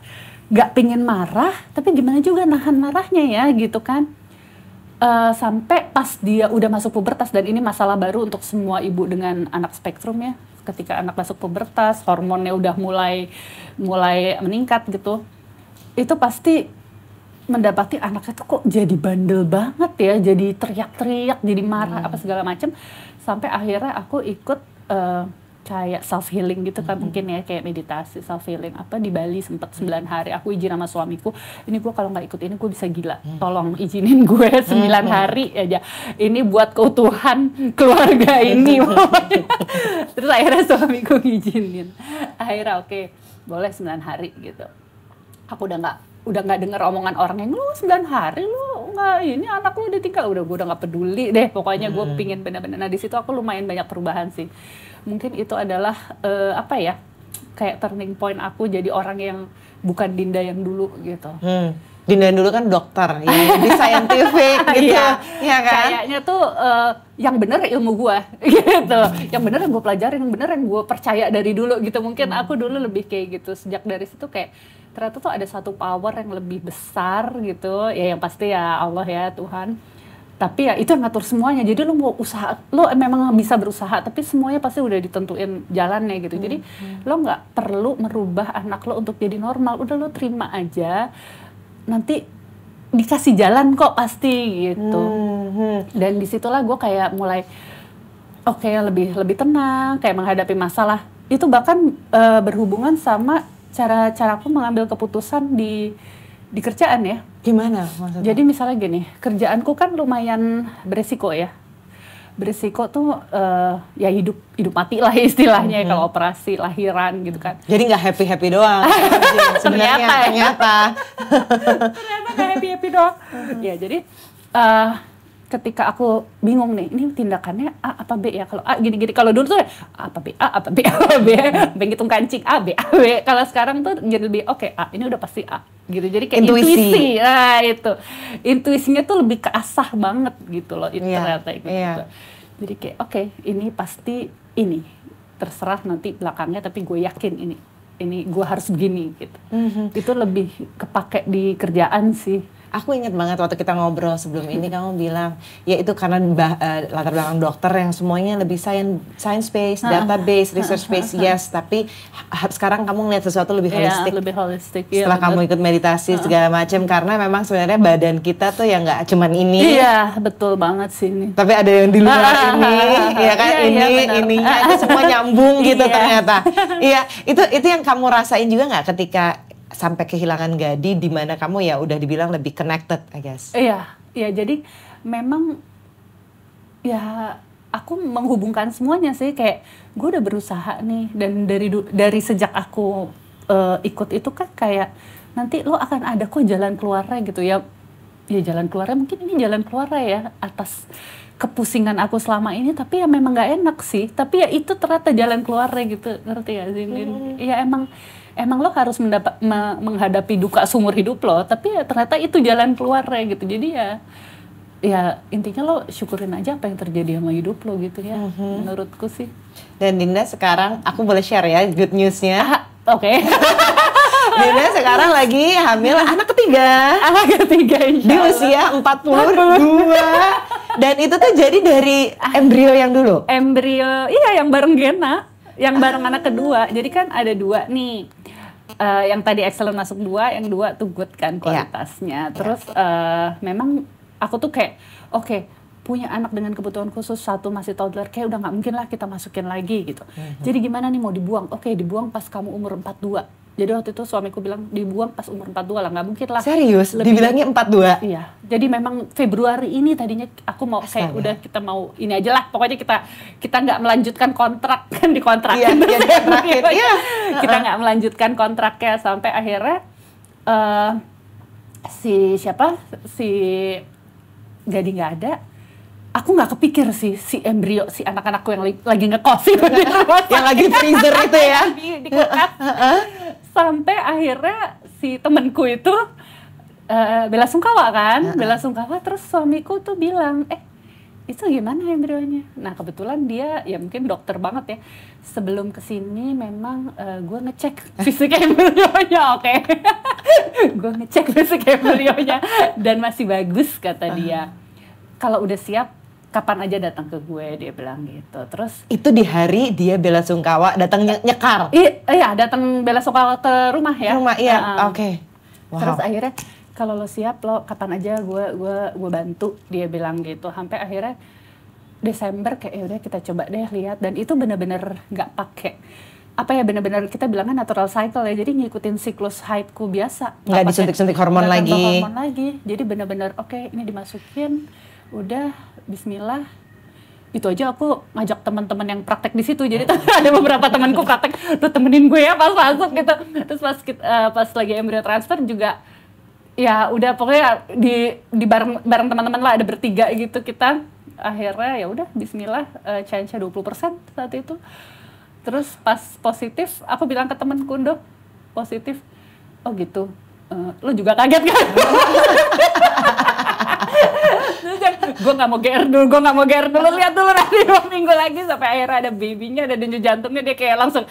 gak pingin marah, tapi gimana juga nahan marahnya ya gitu kan. Sampai pas dia udah masuk pubertas, dan ini masalah baru untuk semua ibu dengan anak spektrum ya. Ketika anak masuk pubertas, hormonnya udah mulai meningkat gitu. Itu pasti mendapati anaknya tuh kok jadi bandel banget ya, jadi teriak-teriak, jadi marah apa segala macam. Sampai akhirnya aku ikut kayak self healing gitu kan, mungkin ya, kayak meditasi self healing apa di Bali, sempat 9 hari. Aku izin sama suamiku, ini gue kalau nggak ikut ini gue bisa gila, tolong izinin gue 9 hari aja, ini buat keutuhan keluarga ini. Terus akhirnya suamiku ngizinin, akhirnya oke, boleh 9 hari gitu. Aku udah nggak dengar omongan orang yang lu 9 hari lu nggak, ini anak lu ditinggal, gue udah nggak peduli deh, pokoknya gue pingin bener-bener. Nah di situ aku lumayan banyak perubahan sih, mungkin itu adalah apa ya, kayak turning point aku jadi orang yang bukan Dinda yang dulu gitu. Dinda yang dulu kan dokter, yang lebih scientific gitu, ya kan? Kayaknya tuh yang bener ilmu gue gitu, yang bener yang gue pelajarin, yang bener yang gue percaya dari dulu gitu. Mungkin aku dulu lebih kayak gitu, sejak dari situ kayak ternyata tuh ada satu power yang lebih besar gitu, ya yang pasti ya Allah ya Tuhan. Tapi ya itu yang ngatur semuanya, jadi lo mau usaha, lo memang bisa berusaha, tapi semuanya pasti udah ditentuin jalannya gitu. Jadi lo nggak perlu merubah anak lo untuk jadi normal, udah lo terima aja, nanti dikasih jalan kok pasti gitu. Dan disitulah gue kayak mulai oke, lebih tenang, kayak menghadapi masalah. Itu bahkan berhubungan sama cara aku mengambil keputusan di kerjaan ya. Gimana maksudnya? Jadi misalnya gini, kerjaanku kan lumayan beresiko ya. Beresiko tuh ya hidup mati lah istilahnya, kalau operasi lahiran gitu kan. Jadi nggak happy doang. Ternyata nggak happy doang. Ya jadi ketika aku bingung nih, ini tindakannya A apa B ya? Kalau A gini-gini, kalau dulu tuh A apa B, A apa B, A apa B, ngitung kancing A B, A B. Kalau sekarang tuh jadi lebih oke, A ini udah pasti A gitu. Jadi kayak intuisi. Nah itu, intuisinya tuh lebih keasah banget gitu loh, ternyata gitu. Jadi kayak oke, ini pasti ini, terserah nanti belakangnya, tapi gue yakin ini gue harus begini gitu. Itu lebih kepake di kerjaan sih. Aku ingat banget waktu kita ngobrol sebelum ini kamu bilang ya itu karena latar belakang dokter yang semuanya lebih science based, database, research based, yes. Tapi sekarang kamu ngeliat sesuatu lebih holistik. Lebih holistik. Setelah kamu ikut meditasi segala macam, karena memang sebenarnya badan kita tuh ya nggak cuman ini. Iya, betul banget sih ini. Tapi ada yang di luar ini, ya kan, ininya itu semua nyambung gitu ternyata. Iya, itu yang kamu rasain juga nggak ketika sampai kehilangan Gadi, di mana kamu ya udah dibilang lebih connected, I guess. Iya, jadi memang ya aku menghubungkan semuanya sih, kayak gue udah berusaha nih, dan dari sejak aku ikut itu kan kayak nanti lo akan ada kok jalan keluarnya gitu ya. Ya jalan keluarnya mungkin ini jalan keluarnya ya atas kepusingan aku selama ini, tapi ya memang nggak enak sih, tapi ya itu ternyata jalan keluarnya gitu, ngerti gak sih? Ya emang lo harus menghadapi duka seumur hidup lo, tapi ya ternyata itu jalan keluarnya gitu. Jadi ya intinya lo syukurin aja apa yang terjadi sama hidup lo gitu ya, menurutku sih. Dan Dinda sekarang, aku boleh share ya good newsnya. Oke. Dinda sekarang lagi hamil anak ketiga. Di usia 42. Dan itu tuh jadi dari embrio yang dulu? Embrio, iya, yang bareng Gena, yang bareng anak kedua. Jadi kan ada 2 nih. Yang tadi excellent masuk 2, yang 2 tuh good kan kualitasnya. Terus memang aku tuh kayak oke, punya anak dengan kebutuhan khusus, 1 masih toddler, kayak udah nggak mungkin lah kita masukin lagi gitu. Jadi gimana nih mau dibuang? Oke, dibuang pas kamu umur 42. Jadi waktu itu suamiku bilang dibuang pas umur 42 lah, nggak mungkin lah. Serius? Dibilangnya 42? Iya, jadi memang Februari ini tadinya aku mau kayak udah kita mau ini aja lah, pokoknya kita nggak melanjutkan kontrak, kan dikontrakin. Iya. Kita nggak melanjutkan kontraknya sampai akhirnya si Gadi nggak ada. Aku nggak kepikir sih si embrio, si anak-anakku yang lagi ngekos itu di rumah yang lagi freezer itu ya di kulkas. Sampai akhirnya si temenku itu bela sungkawa kan, bela sungkawa, terus suamiku tuh bilang, itu gimana embrionya? Nah kebetulan dia ya mungkin dokter banget ya, sebelum kesini memang gue ngecek fisik embrionya, oke. Gue ngecek fisik embrionya dan masih bagus kata dia. Kalau udah siap kapan aja datang ke gue, dia bilang gitu. Terus itu di hari dia bela sungkawa datang nyekar. Iya, datang bela sungkawa ke rumah ya. Rumah, iya. Oke. Wow. Terus akhirnya kalau lo siap, lo kapan aja gue bantu, dia bilang gitu. Sampai akhirnya Desember kayak udah kita coba deh lihat, dan itu benar-benar nggak pakai benar-benar kita bilangnya natural cycle ya, jadi ngikutin siklus haidku biasa, nggak disuntik-suntik hormon lagi. Jadi benar-benar oke, ini dimasukin, udah Bismillah. Itu aja aku ngajak teman-teman yang praktek di situ, jadi ada beberapa temanku praktek, tuh temenin gue ya pas masuk gitu. Terus pas lagi embryo transfer juga ya udah pokoknya di bareng teman-teman lah, ada bertiga gitu kita. Akhirnya ya udah Bismillah, chance-nya 20% saat itu. Terus pas positif, aku bilang ke temenku, "Dok, positif." Oh gitu. Lo juga kaget kan? Gue nggak mau GR dulu, lihat dulu nanti 2 minggu lagi, sampai akhirnya ada babynya, ada denyut jantungnya, dia kayak langsung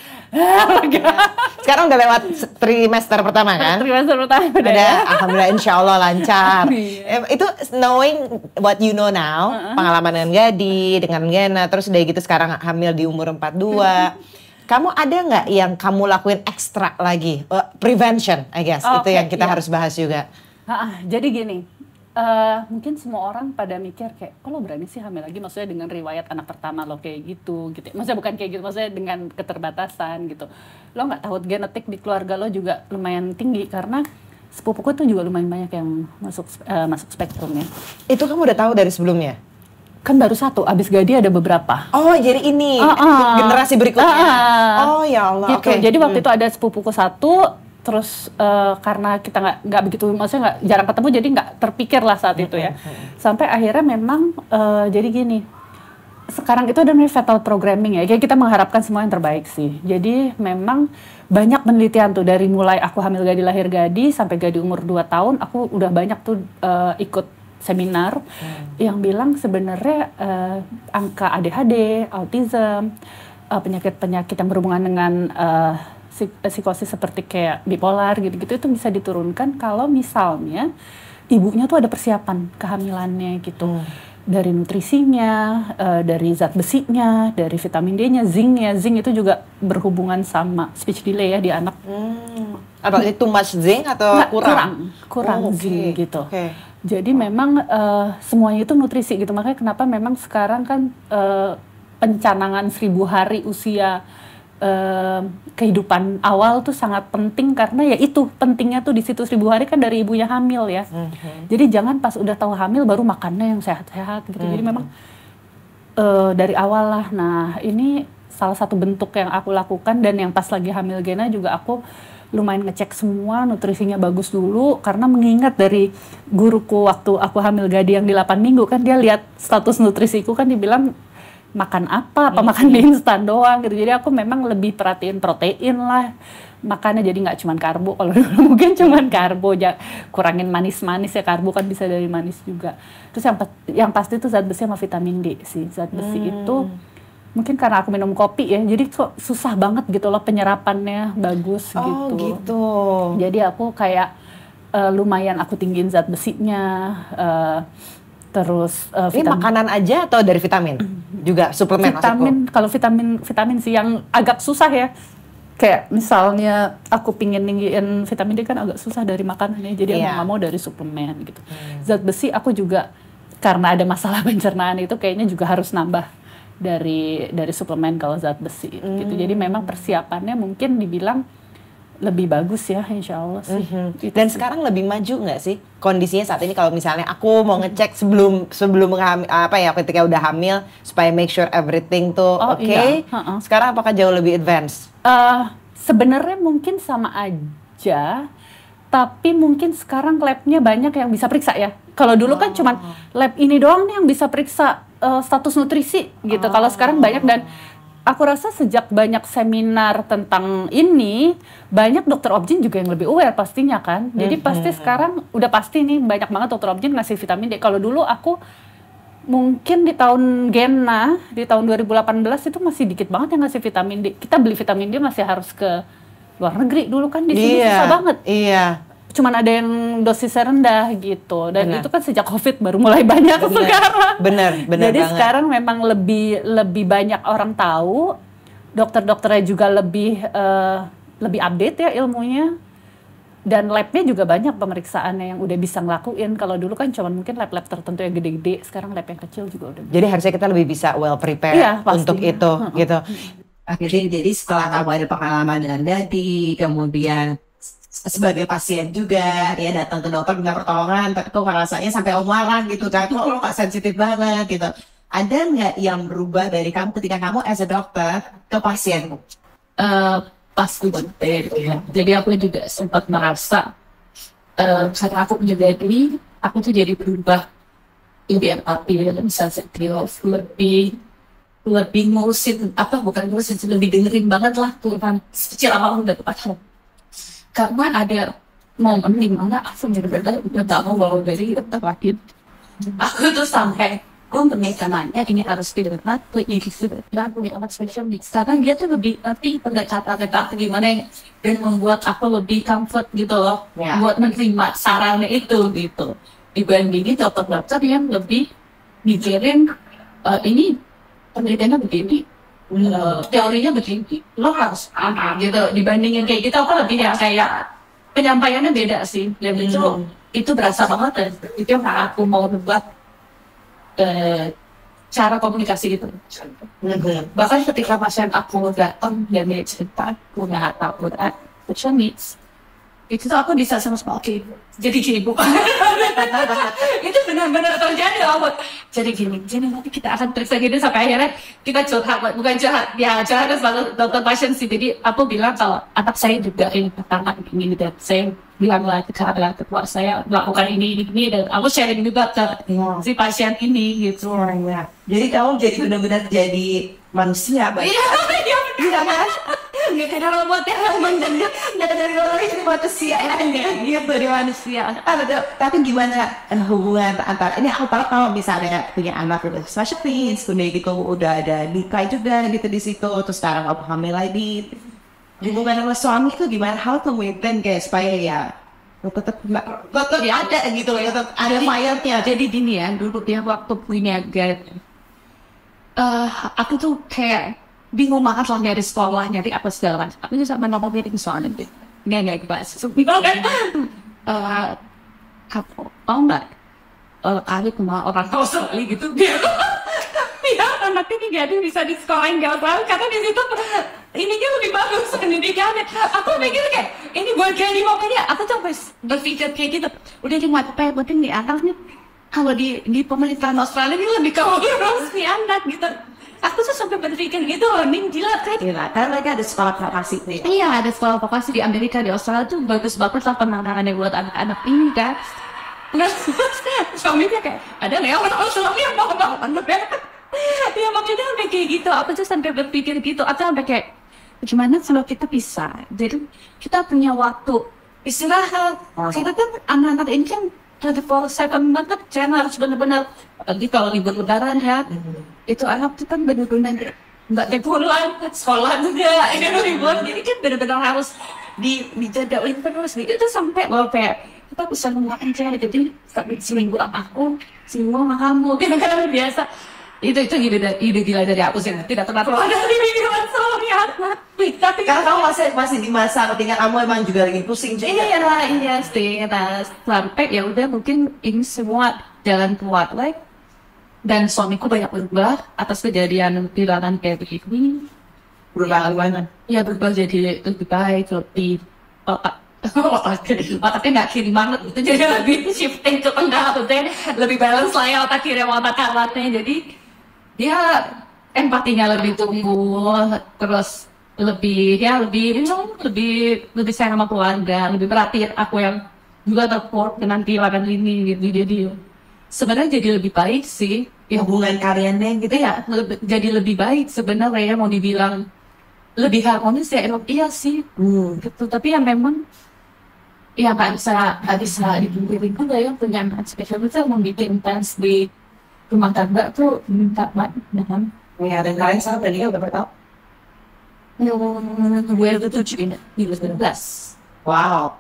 Sekarang udah lewat trimester pertama kan? Trimester pertama udah ya? Ya. Alhamdulillah, insya Allah lancar. Itu knowing what you know now, pengalaman dengan Gadi, dengan Gena, terus udah gitu sekarang hamil di umur 42. Kamu ada nggak yang kamu lakuin ekstra lagi? Prevention, I guess. Itu yang kita harus bahas juga. Jadi gini, mungkin semua orang pada mikir kayak, kok lo berani sih hamil lagi? Maksudnya dengan riwayat anak pertama lo kayak gitu. Maksudnya bukan kayak gitu, maksudnya dengan keterbatasan gitu. Lo nggak tahu genetik di keluarga lo juga lumayan tinggi, karena sepupuku tuh juga lumayan banyak yang masuk spektrumnya. Itu kamu udah tahu dari sebelumnya? Kan baru 1, abis Gadi ada beberapa. Oh jadi ini generasi berikutnya. Oh ya Allah. Gitu. Jadi waktu itu ada sepupuku 1, terus karena kita nggak begitu, maksudnya jarang ketemu, jadi nggak terpikir lah saat itu ya. Sampai akhirnya memang jadi gini, sekarang itu ada namanya fetal programming ya, kayak kita mengharapkan semua yang terbaik sih. Jadi memang banyak penelitian tuh, dari mulai aku hamil Gadi, lahir Gadi, sampai Gadi umur 2 tahun, aku udah banyak tuh ikut seminar yang bilang sebenarnya angka ADHD, autism, penyakit-penyakit yang berhubungan dengan psikosis seperti kayak bipolar gitu-gitu, itu bisa diturunkan kalau misalnya ibunya tuh ada persiapan kehamilannya gitu. Dari nutrisinya, dari zat besinya, dari vitamin D-nya, zinc-nya. Zinc itu juga berhubungan sama speech delay ya di anak. Apa itu too much zinc atau Nggak, kurang? kurang Oh, zinc gitu. Oke. Jadi memang semuanya itu nutrisi gitu. Makanya kenapa memang sekarang kan pencanangan 1000 hari usia kehidupan awal tuh sangat penting, karena ya itu pentingnya tuh di situ 1000 hari kan dari ibunya hamil ya. Jadi jangan pas udah tahu hamil baru makannya yang sehat-sehat gitu. Jadi memang dari awal lah. Nah ini salah satu bentuk yang aku lakukan, dan yang pas lagi hamil Gena juga aku lumayan ngecek semua nutrisinya bagus dulu, karena mengingat dari guruku waktu aku hamil Gadi yang di 8 minggu kan dia lihat status nutrisiku kan dibilang makan apa makan mie instan doang gitu. Jadi aku memang lebih perhatiin protein lah makannya, jadi nggak cuman karbo. Kalau dulu mungkin cuman karbo, kurangin manis-manis ya, karbo kan bisa dari manis juga. Terus yang pasti itu zat besi sama vitamin D sih. Zat besi itu mungkin karena aku minum kopi ya, jadi susah banget gitu loh penyerapannya bagus gitu. Gitu. Jadi aku kayak lumayan aku tinggiin zat besinya. Terus Ini makanan aja atau dari vitamin? Juga suplemen vitamin, kalau vitamin sih yang agak susah ya. Kayak misalnya aku pingin ninggiin vitamin D kan agak susah dari makanannya, jadi aku nggak mau dari suplemen gitu. Zat besi aku juga karena ada masalah pencernaan itu kayaknya juga harus nambah dari suplemen kalau zat besi gitu. Jadi memang persiapannya mungkin dibilang lebih bagus ya, insya Allah sih. Dan sekarang lebih maju nggak sih kondisinya saat ini, kalau misalnya aku mau ngecek sebelum ketika udah hamil supaya make sure everything tuh oke. Sekarang apakah jauh lebih advance? Sebenarnya mungkin sama aja, tapi mungkin sekarang labnya banyak yang bisa periksa ya. Kalau dulu kan cuman lab ini doang nih yang bisa periksa status nutrisi gitu. Kalau sekarang banyak, dan aku rasa sejak banyak seminar tentang ini, banyak dokter obgyn juga yang lebih aware pastinya kan. Jadi pasti sekarang udah pasti nih banyak banget dokter obgyn ngasih vitamin D. Kalau dulu aku mungkin di tahun Gena, di tahun 2018 itu masih dikit banget yang ngasih vitamin D. Kita beli vitamin D masih harus ke luar negeri dulu kan, di sini susah banget. Cuman ada yang dosisnya rendah gitu, dan itu kan sejak COVID baru mulai banyak sekarang. Bener Jadi banget. sekarang memang lebih banyak orang tahu, dokter-dokternya juga lebih update ya ilmunya, dan labnya juga banyak pemeriksaannya yang udah bisa ngelakuin. Kalau dulu kan cuma mungkin lab-lab tertentu yang gede-gede, sekarang lab yang kecil juga udah. Jadi harusnya kita lebih bisa well prepare untuk itu gitu. Akhirnya jadi setelah kamu ada pengalaman dengan Dadi, kemudian sebagai pasien juga ya datang ke dokter minta pertolongan, tapi kok rasanya sampai marah gitu kan, kok lo gak sensitif banget gitu. Ada nggak yang berubah dari kamu ketika kamu as a dokter ke pasien? Pasti berbeda ya. Jadi aku juga sempat merasa saat aku menjadi aku tuh jadi berubah, lebih empati, lebih sensitif, lebih ngurusin lebih dengerin banget lah Tuhan kecil apapun dari pasien. Karena ada momen dimana aku benar-benar udah gak mau bawa dari terakhir. Aku tuh sampai nanya ini harus didengar, ini sudah punya amat spesialis. Karena dia tuh lebih ngerti pendekatan gimana dan membuat aku lebih comfort gitu loh, buat menerima sarannya itu gitu. Dibandingin dokter-dokter yang lebih mikirin ini penelitiannya begini. Teorinya begini, lo harus gitu. Dibandingin kayak gitu, aku lebih yang kayak penyampaiannya beda sih. Dan itu berasa banget, dan itu yang aku mau buat cara komunikasi gitu. Bahkan ketika pasien aku datang dan dia cerita punya ataupun special needs, itu tuh aku bisa sama oke, jadi gini bukan. Itu benar-benar terjadi awal. Jadi nanti kita akan periksa gini sampai akhirnya kita bukan curhat selalu dokter pasien sih. Jadi aku bilang kalau anak saya juga ini pertama ini, dan saya bilang lah ke ketua saya melakukan ini dan aku sharing juga ke si pasien ini gitu. Jadi kamu jadi benar-benar jadi manusia, Mbak. Iya kan? Nggak ada robotnya emang, dan nggak dari orang ini manusia gitu, dari manusia. Tapi gimana hubungan antara ini, aku tahu kalau misalnya punya anak special needs, gitu udah ada nikah juga gitu di situ, terus sekarang aku hamil lagi. Hubungan sama suami itu gimana? How to maintain kayak supaya ya tetap ada gitu ya, tetap ada fire-nya. Jadi gini ya, dulu dia waktu punya GED, aku tuh kayak bingung banget lah nyari sekolah, nyari apa segala macam. Aku juga sama ngomong meeting soalnya deh. Nggak bahas. So, bingung kan? Kamu mau nggak? Aku cuma orang Australia gitu. Biar anak ini jadi bisa di sekolah yang nggak tahu, karena di situ ini kan lebih bagus pendidikannya. Aku mikir kayak ini buat kayak di mamanya. Aku tuh berpikir kayak gitu. Udah di mata kayak penting nih anaknya. Kalau di pemerintahan Australia ini lebih keurus nih anak gitu. Aku tuh sampai berpikir gitu loh, nih gila kan? Gila, karena mereka ada sekolah vokasi nih. Iya, ada sekolah vokasi di Amerika, di Australia tuh bagus banget lah penanganannya buat anak-anak ini kan. Nah, suaminya kayak ada nih orang Australia mau anak ya. Ya makanya sampai kayak gitu, aku tuh sampai berpikir gitu, atau sampai kayak gimana kalau kita bisa, jadi kita punya waktu istirahat. Kita kan anak-anak ini kan 24/7 banget, jangan harus benar-benar. Apalagi kalau libur lebaran ya, itu anak tuh kan benar-benar nggak pulang sekolah juga, ini libur, jadi kan benar-benar harus dijagain terus. Itu sampai loh kayak kita bisa ngomong aja, jadi seminggu aku, seminggu sama kamu, gitu kan biasa. Itu ide gila dari aku sih, tidak pernah keluar dari pikiran suami anak. Tapi Karena kamu masih di masa ketika kamu emang juga lagi pusing juga. iya sih, nah, sampai ya udah mungkin ini semua jalan keluar like, dan suamiku banyak berubah atas kejadian kehilangan kayak begini. Berubah gimana? Ya berubah jadi lebih baik, lebih otaknya nggak kiri banget gitu, jadi lebih shifting ke tengah tuh, lebih balance lah ya otak kiri sama otak kanannya. Jadi dia empatinya lebih tumbuh, terus lebih sayang sama keluarga, lebih perhatian aku yang juga terpuruk dengan kehilangan ini gitu. Jadi sebenarnya jadi lebih baik sih ya, Hubungan kaliannya gitu ya, jadi lebih baik sebenarnya ya, mau dibilang lebih harmonis ya emang iya sih gitu. Tapi yang memang ya nggak bisa dipungkiri juga ya, punya anak spesial itu mau bikin intens di rumah tangga tuh minta banget dengan ya, dan kalian sama tadi udah bertahun. gue itu 2017. Wow.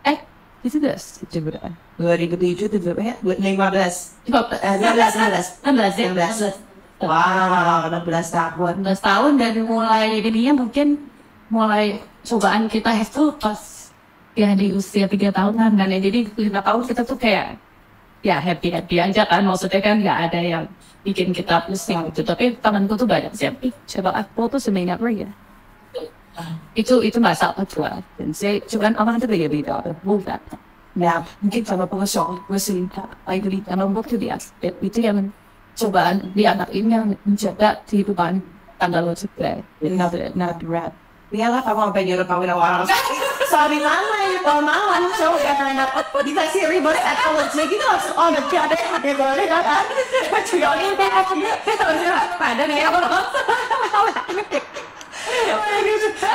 Itu 2007 itu berapa ya? 15. 16 ya. Wow, 16 tahun. 16 tahun dari mulai jadinya mungkin mulai cobaan kita itu pas ya di usia 3 tahunan kan ya. Jadi 5 tahun kita tuh kayak ya happy aja kan, maksudnya kan nggak ada yang bikin kita pusing gitu. Tapi temanku tuh banyak sih, coba aku tuh sebanyak ya. Itu nggak salah juga. Dan saya cuman orang itu beda-beda, bukan. Ya mungkin sama pengesok gue cerita, lagi sama bukti di aspek itu yang cobaan di anak ini yang menjaga kehidupan tanggal lo juga. Not berat. Iyalah kamu sampai nyuruh kamu orang. Sorry mama ya, kalau malam so ya karena dikasih ribet college gitu langsung oh nanti ada yang boleh kan? Pada nih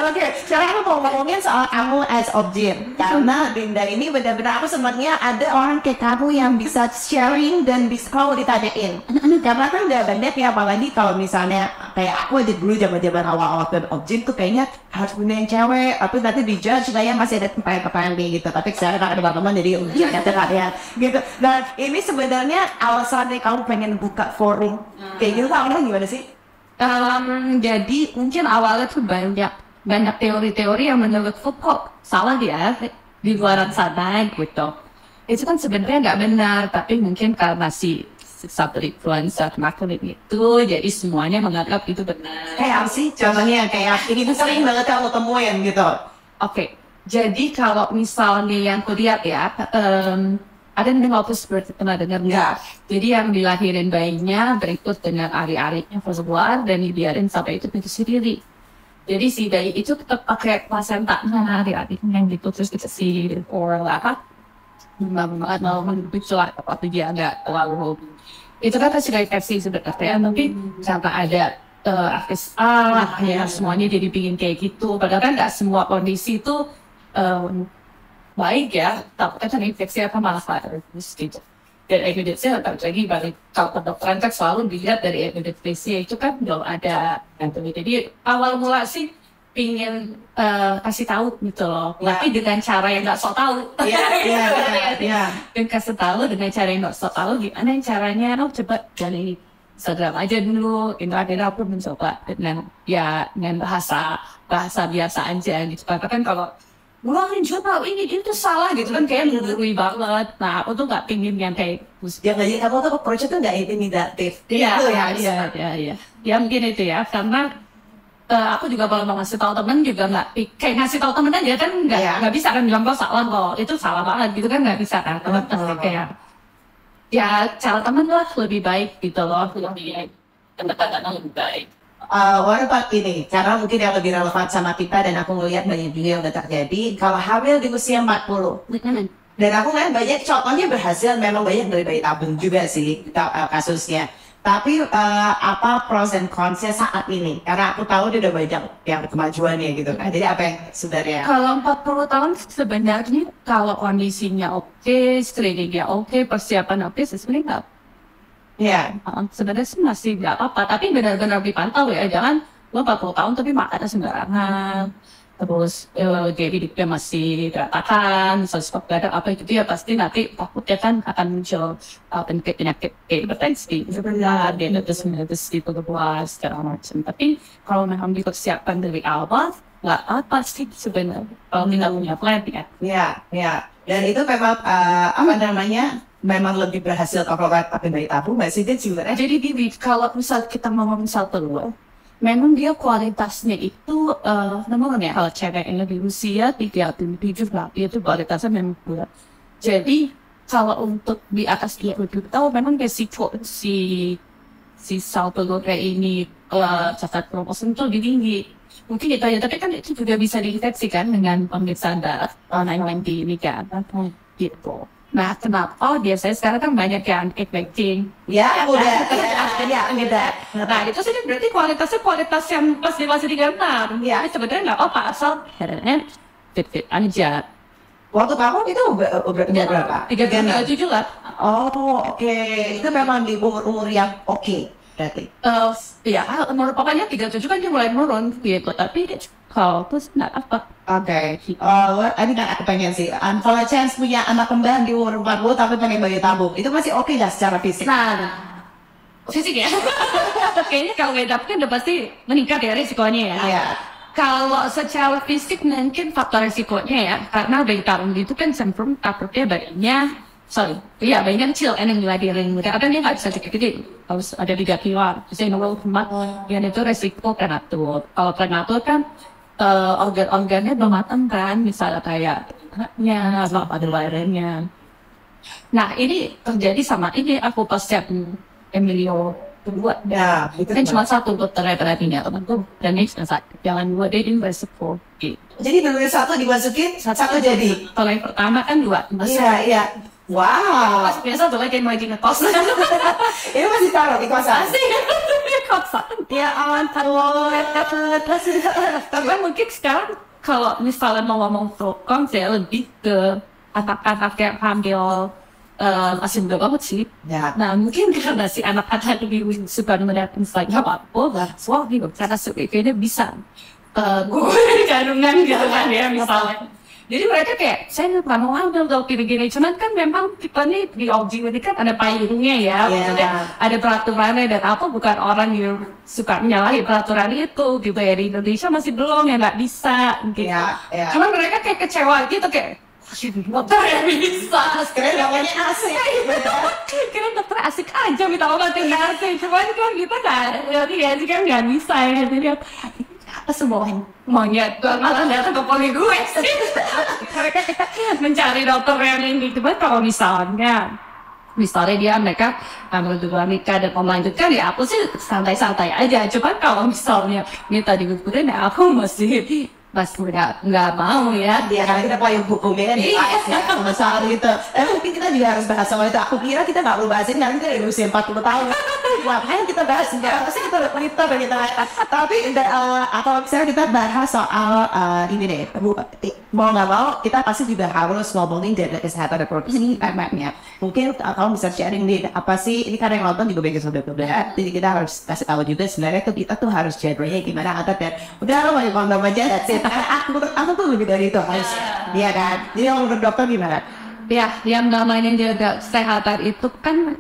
Oke, sekarang aku mau ngomongin soal kamu as objin. Karena Dinda ini benar-benar aku sebenarnya ada orang kayak kamu yang bisa sharing dan bisa kalau ditanyain. Karena kan udah banyak ya, apalagi kalau misalnya kayak aku aja dulu zaman-zaman awal-awal dan objin tuh kayaknya harus punya yang cewek, tapi nanti dijudge kayak masih ada pertanyaan gitu. Tapi sekarang ada teman-teman jadi ya ya gitu. Dan ini sebenarnya alasannya kamu pengen buka forum kayak gitu, awalnya gimana sih? Jadi mungkin awalnya tuh banyak teori-teori yang menurutku kok salah ya di luar sana gitu. Itu kan sebenarnya nggak benar, tapi mungkin karena si satu influencer marketing itu, jadi semuanya menganggap itu benar. Kayak sih contohnya kayak ini tuh sering banget kamu temuin gitu. Oke, jadi kalau misalnya yang kulihat ya, ada yang waktu seperti pernah dengar nggak? Jadi yang dilahirin bayinya berikut dengan ari-arinya keluar dan dibiarin sampai itu sendiri. Jadi si bayi itu tetap pakai plasenta, ari-arinya yang gitu, terus dikasih oral apa? Mau menunjuk apa dia nggak terlalu. Itu kan pasti dari versi sebenarnya, tapi sampai ada FSA, ya semuanya jadi bikin kayak gitu. Padahal kan nggak semua kondisi itu baik ya, takutnya kan infeksi apa malah virus gitu. Dan evidence-nya lagi balik kalau kedokteran kan selalu dilihat dari evidence-nya itu kan belum ada. Jadi awal mula sih pingin kasih tahu gitu loh, tapi dengan cara yang nggak sok tahu. Dan kasih tahu dengan cara yang nggak sok tahu, gimana caranya? Coba dari Instagram aja dulu, itu akhirnya aku mencoba dengan bahasa biasa aja gitu. Karena kan kalau ngeluarin jurnal ini itu salah gitu kan, kayak menggurui banget. Nah, aku tuh nggak pingin yang kayak Ya nggak, jadi kamu tuh approach itu nggak intimidatif. Iya. Ya mungkin itu ya, karena aku juga kalau mau ngasih tahu temen juga nggak kayak ngasih tahu temen aja kan nggak bisa kan bilang kok salah kok itu salah banget gitu kan, nggak bisa kan. Temen pasti kayak ya cara temen lah lebih baik gitu loh, lebih pendekatannya lebih baik. What about ini? Karena mungkin yang lebih relevan sama kita dan aku ngelihat banyak juga yang udah terjadi. Kalau hamil di usia 40, dan aku ngeliat banyak contohnya berhasil, memang banyak dari bayi tabung juga sih kasusnya. Tapi apa pros and cons-nya saat ini? Karena aku tahu dia udah banyak yang kemajuannya gitu kan. Jadi apa yang sebenarnya? Kalau 40 tahun sebenarnya kalau kondisinya oke, screeningnya oke, persiapan oke, sebenarnya nggak. Iya. Sebenarnya sih masih nggak apa-apa, tapi benar-benar dipantau ya. Jangan lo 40 tahun tapi makannya sembarangan. Terus jadi dia masih berantakan, sosok gak ada apa itu ya pasti nanti takutnya kan akan muncul penyakit hipertensi, diabetes gitu kebuas segala macam. Tapi kalau memang dipersiapkan dari awal nggak apa sih sebenarnya kalau kita punya plan ya. Iya. Dan itu memang apa namanya? Memang lebih berhasil kalau pakai bayi tabung, masih dia juga. Jadi gini, kalau misal kita mau misal telur, memang dia kualitasnya itu nomor ya, kalau cewek yang lebih usia 37 lah, itu kualitasnya memang bulat. Jadi kalau untuk di atas 27 tahun memang resiko si sel telurnya ini cacat kromosom itu lebih tinggi. Mungkin itu ya, tapi kan itu juga bisa dideteksi kan dengan pemeriksaan darah 990 ini kan, gitu. Nah, kenapa biasanya sekarang kan banyak yang baking? Ya, udah. Nah, itu sih berarti kualitas yang pas di masih 36. Ya, sebenarnya nggak apa, asal fit aja. Waktu kamu itu berapa? 37 lah. Oh, oke. Itu memang di umur yang oke, berarti. Ya, pokoknya 37 kan dia mulai menurun gitu, tapi kalau terus nggak apa. Oke. Ini kan aku pengen sih. Kalau chance punya anak kembar di umur 40 tapi pengen bayi tabung, itu masih oke nggak secara fisik? Nah, fisik ya. Kayaknya kalau bayi tabung kan udah pasti meningkat ya risikonya ya. Iya. Kalau secara fisik mungkin faktor risikonya ya, karena bayi tabung itu kan cenderung takutnya bayinya kecil, yang ngelahirin muda, apa dia nggak bisa gede-gede, harus ada 3 kiloan, bisa nunggu kemat, yang itu resiko prematur. Kalau prematur kan organ-organnya belum matang kan, misalnya kayak anaknya, atau ada lahirannya. Nah ini terjadi sama ini aku pas Emilio kedua, Ya, itu kan cuma satu dokternya terapinya temanku, dan ini jangan dua dia ini resiko. Gitu. Jadi dulu satu dimasukin, satu jadi. Kalau yang pertama kan 2. Iya. Wow. Biasa tuh lagi ngekos. Ini masih taruh di kosan. Kosan. Ya ampun. Tapi mungkin sekarang kalau misalnya mau ngomong prokom, saya lebih ke anak-anak yang hamil masih muda banget sih. Ya. Nah mungkin karena si anak-anak lebih suka melihat Instagram apa, wah gitu. Karena kayaknya bisa gue kandungan gitu kan ya misalnya. Jadi mereka kayak, saya nggak mau ambil dong gini-gini. Cuman kan memang kita nih di OG ini kan ada payungnya ya. Maksudnya ada peraturannya, dan aku bukan orang yang suka menyalahi peraturan itu. Gitu ya, di Indonesia masih belum, ya nggak bisa. Gitu. Cuman mereka kayak kecewa gitu, kayak dokter yang bisa. Keren namanya asik. Kira dokter asik aja minta obatin asik. Cuman kan kita nggak bisa ya. Jadi apa semua monyet malah datang ke poli gue sih. Mereka mencari dokter yang ini. Cuman kalau misalnya mereka berdua nikah dan melanjutkan, ya aku sih santai-santai aja. Cuman kalau misalnya minta digugurin, ya aku masih nggak mau ya. Dia kan kita payung hukumnya kan sama soal gitu. Mungkin kita juga harus bahas soal itu. Aku kira kita nggak perlu bahas ini, nanti kita usia 40 tahun. Wah, ayo kita bahas enggak? Pasti kita udah pelita dan kita tapi atau misalnya kita bahas soal ini deh, mau nggak mau kita pasti juga harus ngomongin dari kesehatan reproduksi anaknya. Mungkin kalau bisa sharing nih apa sih ini karena yang nonton juga banyak saudara-saudara, jadi kita harus kasih tahu juga sebenarnya tuh kita tuh harus jadinya gimana atau dan udah lo mau ngomong aja that's it. Aku tuh lebih dari itu harus, iya kan? Jadi kalau menurut dokter gimana? Ya, yang namanya jaga kesehatan itu kan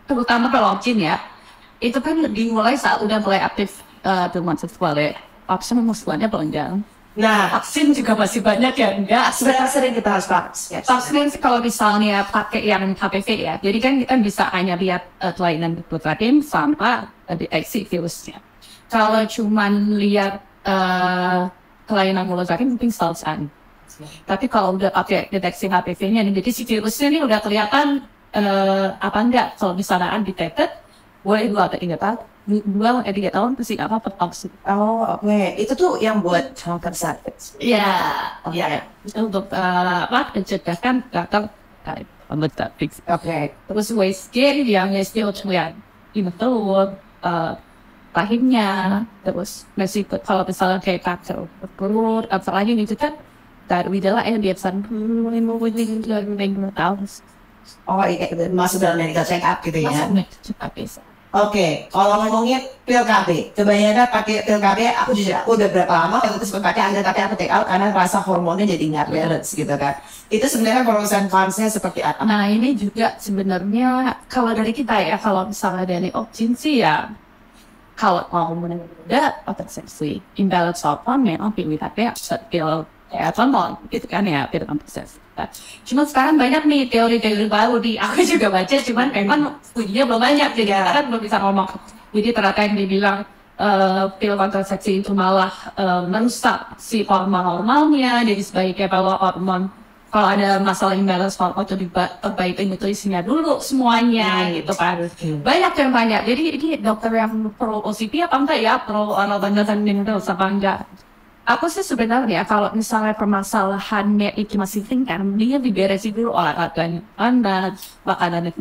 terutama kalau Jin ya, itu kan dimulai saat udah mulai aktif hubungan seksual ya. Vaksin seksualnya panjang. Nah, Vaksin juga masih banyak ya enggak. sebenarnya sering kita harus vaksin. Vaksin sih kalau misalnya pakai yang HPV ya, jadi kan kita bisa hanya lihat kelainan reproduksi sama deteksi virusnya. Kalau cuman lihat kelainan mulut rahim mungkin selesai. Tapi kalau udah pakai deteksi HPV-nya, jadi si virusnya ini udah kelihatan apa enggak. Kalau misalnya undetected, boleh 2 atau 3 tahun, 2 atau 3 tahun pasti apa vaksin. Oh, oke. Itu tuh yang buat kanker cervix. Iya, Iya. itu untuk apa mencegahkan kanker cervix. Oke. Terus waist gain yang SD untuk lihat ini telur, rahimnya, terus masih kalau misalnya kayak kanker perut, apa lagi itu kan dari gejala yang biasa tahun. Oh, iya, masuk dalam medical check up gitu ya. Cepat bisa. Oke, kalau ngomongin pil KB, kebanyakan pakai pil KB, aku udah berapa lama waktu itu sempat pakai Anda tapi aku take out karena rasa hormonnya jadi nggak balance gitu kan. Itu sebenarnya pros and cons-nya seperti apa? Nah ini juga sebenarnya kalau dari kita ya, kalau misalnya dari Opjin sih ya, kalau mau muda kontrasepsi imbalance hormon memang pilihannya pil hormon gitu kan ya, pil kontrasepsi. Cuma sekarang banyak nih teori-teori baru di aku juga baca, cuman memang studinya belum banyak jadi kita kan belum bisa ngomong. Jadi ternyata yang dibilang pil kontrasepsi itu malah merusak si hormonnya, jadi sebaiknya kalau hormon kalau ada masalah imbalance hormon itu diperbaikin nutrisinya dulu semuanya gitu kan. Banyak yang banyak. Jadi ini dokter yang pro OCP apa enggak ya, pro obat-obatan mineral apa enggak? Aku sih sebenarnya kalau misalnya permasalahannya itu masih tinggi, dia diberesin dulu olahraganya, makanannya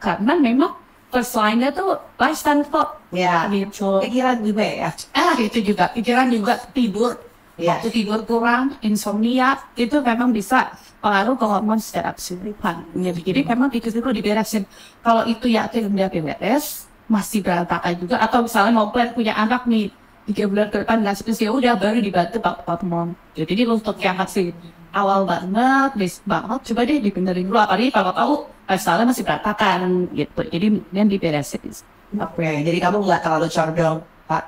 karena memang first line-nya tuh lifestyle kok. Ya, Gitu. pikiran juga ya. Itu juga pikiran juga tidur. Ya. Waktu tidur kurang, insomnia itu memang bisa pengaruh ke hormon secara keseluruhan. Jadi memang itu dulu diberesin. Kalau itu ya udah beres, masih berantakan juga. Atau misalnya mau plan punya anak nih 3 bulan ke depan nggak spesial, udah baru dibantu pakai hormon. Jadi untuk yang masih awal banget, basic banget, coba deh dibenerin dulu. Apalagi kalau tahu lifestyle masih berantakan gitu. Jadi yang diberesin. Oke, jadi kamu nggak terlalu condong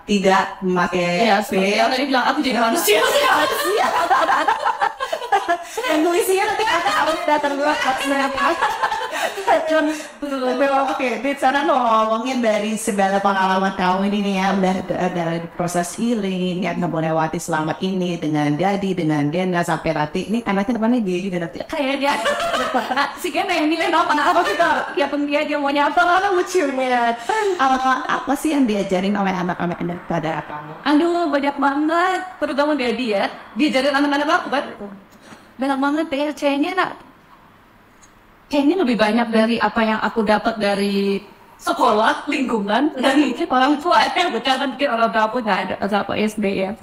tidak memakai Ya, sebenarnya tadi bilang aku jadi manusia. yang nulisnya nanti aku datang dulu Oke, di sana lo ngomongin dari segala pengalaman kamu ini nih ya, udah dari proses healing yang kamu lewati selama ini dengan Daddy, dengan Dena sampai nanti ini anaknya depannya dia juga nanti Kayak dia si Gena yang nilai apa kita ya dia mau nyapa apa lucunya. apa sih yang diajarin oleh anak-anak Anda pada kamu? Aduh banyak banget, terutama dia diajarin anak-anak aku kan banyak banget PRC-nya nak. Kayaknya lebih banyak dari apa yang aku dapat dari sekolah, lingkungan, dari orang tua. Bukan mungkin orang tua aku nggak ada apa SD ya.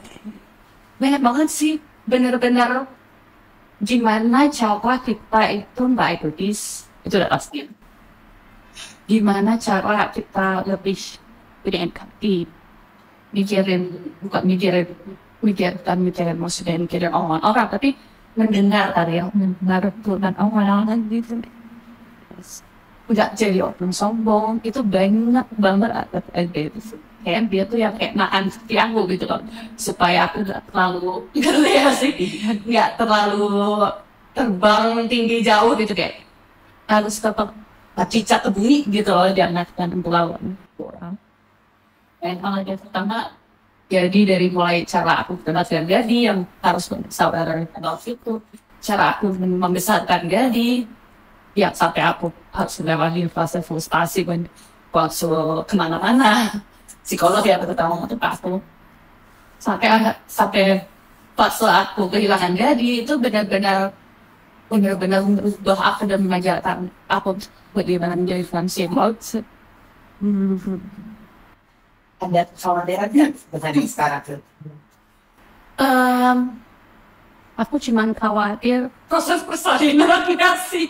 Banyak banget sih, bener-bener gimana cara kita itu nggak egois, itu udah pasti. Gimana cara kita lebih punya empati, bukan mikirin maksudnya mikirin orang, tapi mendengar yang mendengar Tuhan orang gitu. Nggak jadi orang sombong, itu banyak banget kayak dia tuh yang kayak nahan seperti aku gitu loh, supaya aku nggak terlalu nggak terlalu terbang tinggi jauh gitu, kayak harus tetap cicak ke bumi gitu loh, jangan melawan orang. Dan kalau yang pertama jadi dari mulai cara aku membesarkan Gadi yang harus saudara itu, cara aku membesarkan Gadi, ya sampai aku harus melewati fase frustasi waktu kemana-mana, psikolog ya terutama untuk aku, sampai fase aku kehilangan Gadi itu benar-benar merubah aku dan mengajarkan aku bagaimana menjadi manusia. Ada kekhawatiran nggak dengan yang sekarang tuh? Aku cuman khawatir proses persalinan sih.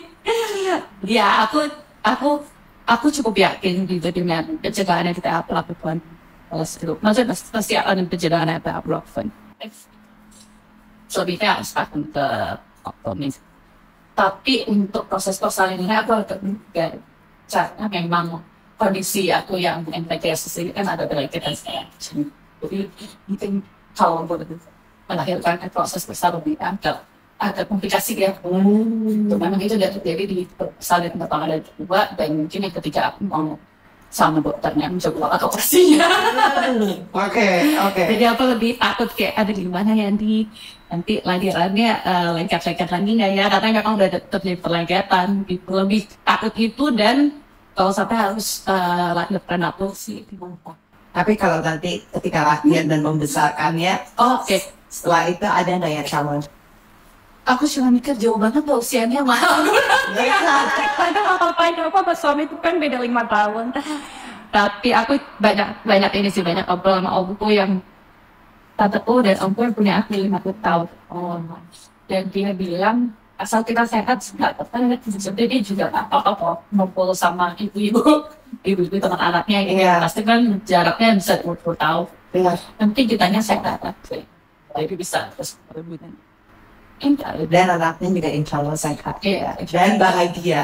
Ya, aku cukup yakin gitu dengan pencegahan yang kita lakukan. Maksudnya pasti ada pencegahan yang kita lakukan. Selebihnya harus akan ke optimis. Tapi untuk proses persalinan aku agak juga karena memang kondisi aku yang MPTS ini kan ada berkaitan dengan jadi mungkin kalau melahirkan proses persalinan ada komplikasi ya. Memang itu sudah terjadi di persalinan pertama dan kedua, dan mungkin yang ketiga aku mau sama dokternya mencoba operasinya. Oke. Jadi aku lebih takut kayak ada gimana ya nanti lahirannya lengket-lengket lagi nggak ya, karena memang udah terjadi perlengketan gitu. Lebih takut itu, dan kalau sampai harus lahirkan aku sih. Tapi kalau nanti ketika lahir dan membesarkannya, setelah itu ada nggak ya calon? Aku cuma mikir jauh banget tuh usianya mahal. Karena apa suami itu kan beda 5 tahun. Tapi aku banyak ini sih, banyak ngobrol sama omku yang tanteku dan omku yang punya aku 50 tahun. Dan dia bilang asal kita sehat nggak apa-apa. Jadi dia juga apa ngumpul sama ibu-ibu teman anaknya gitu. Pasti kan jaraknya bisa 20 tahun. Nanti kitanya sehat. Jadi bisa terus berbunyi. Dan anaknya juga insya Allah sehat dan bahagia.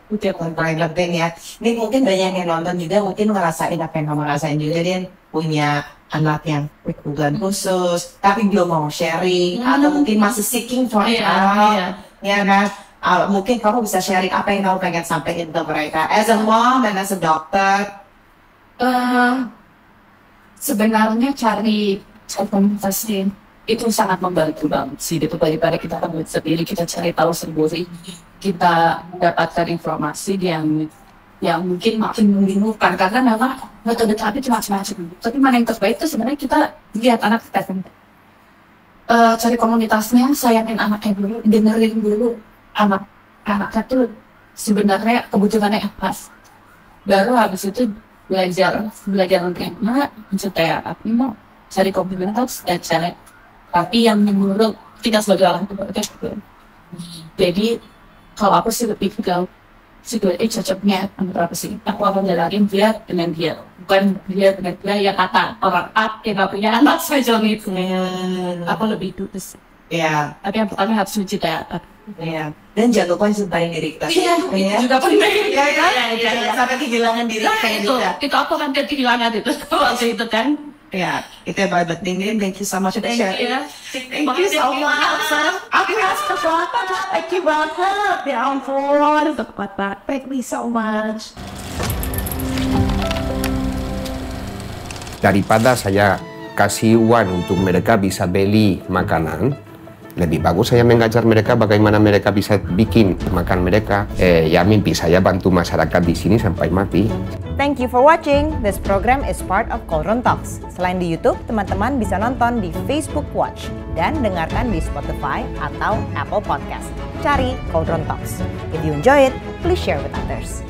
Udah paling penting ya. Ini mungkin banyak yang nonton juga mungkin ngerasain apa yang kamu rasain juga, dia punya anak yang berkebutuhan khusus tapi belum mau sharing atau mungkin masih seeking for help. Ya kan? Mungkin kamu bisa sharing apa yang kamu pengen sampaikan ke mereka as a mom dan as a doctor. Sebenarnya cari komunikasi itu sangat membantu banget sih. Itu daripada kita tahu sendiri, kita cari tahu sendiri, kita mendapatkan informasi yang mungkin makin membingungkan, karena memang metode terapi cuma macam-macam. Tapi mana yang terbaik itu sebenarnya kita lihat anak kita. Cari komunitasnya, sayangin anaknya dulu, dengerin dulu anaknya tuh sebenarnya kebutuhannya apa. Baru habis itu belajar untuk kayak apa mau cari komunitas dan cari. Tapi yang menurut kita sebagai orang tua gitu. Jadi kalau aku sih lebih ke cocoknya antara apa sih? Aku akan jalanin dia dengan dia, bukan dia dengan dia yang kata orang A yang gak punya anak semacam itu. Aku lebih itu sih. Tapi yang pertama harus mencintai anak. Dan jangan lupa cintai diri kita. Juga penting. Sampai kehilangan diri kayak gitu. Itu aku nanti kehilangan itu waktu itu kan. Itu yang paling penting. Thank you so much for sharing. Thank you so much. Aku rasa sesuatu. Thank you banget. Ya ampun, tepat banget. Thank you so much. Daripada saya kasih uang untuk mereka bisa beli makanan, lebih bagus saya mengajar mereka bagaimana mereka bisa bikin makan mereka. Ya mimpi saya bantu masyarakat di sini sampai mati. Thank you for watching. This program is part of Cauldron Talks. Selain di YouTube, teman-teman bisa nonton di Facebook Watch dan dengarkan di Spotify atau Apple Podcast. Cari Cauldron Talks. If you enjoy it, please share with others.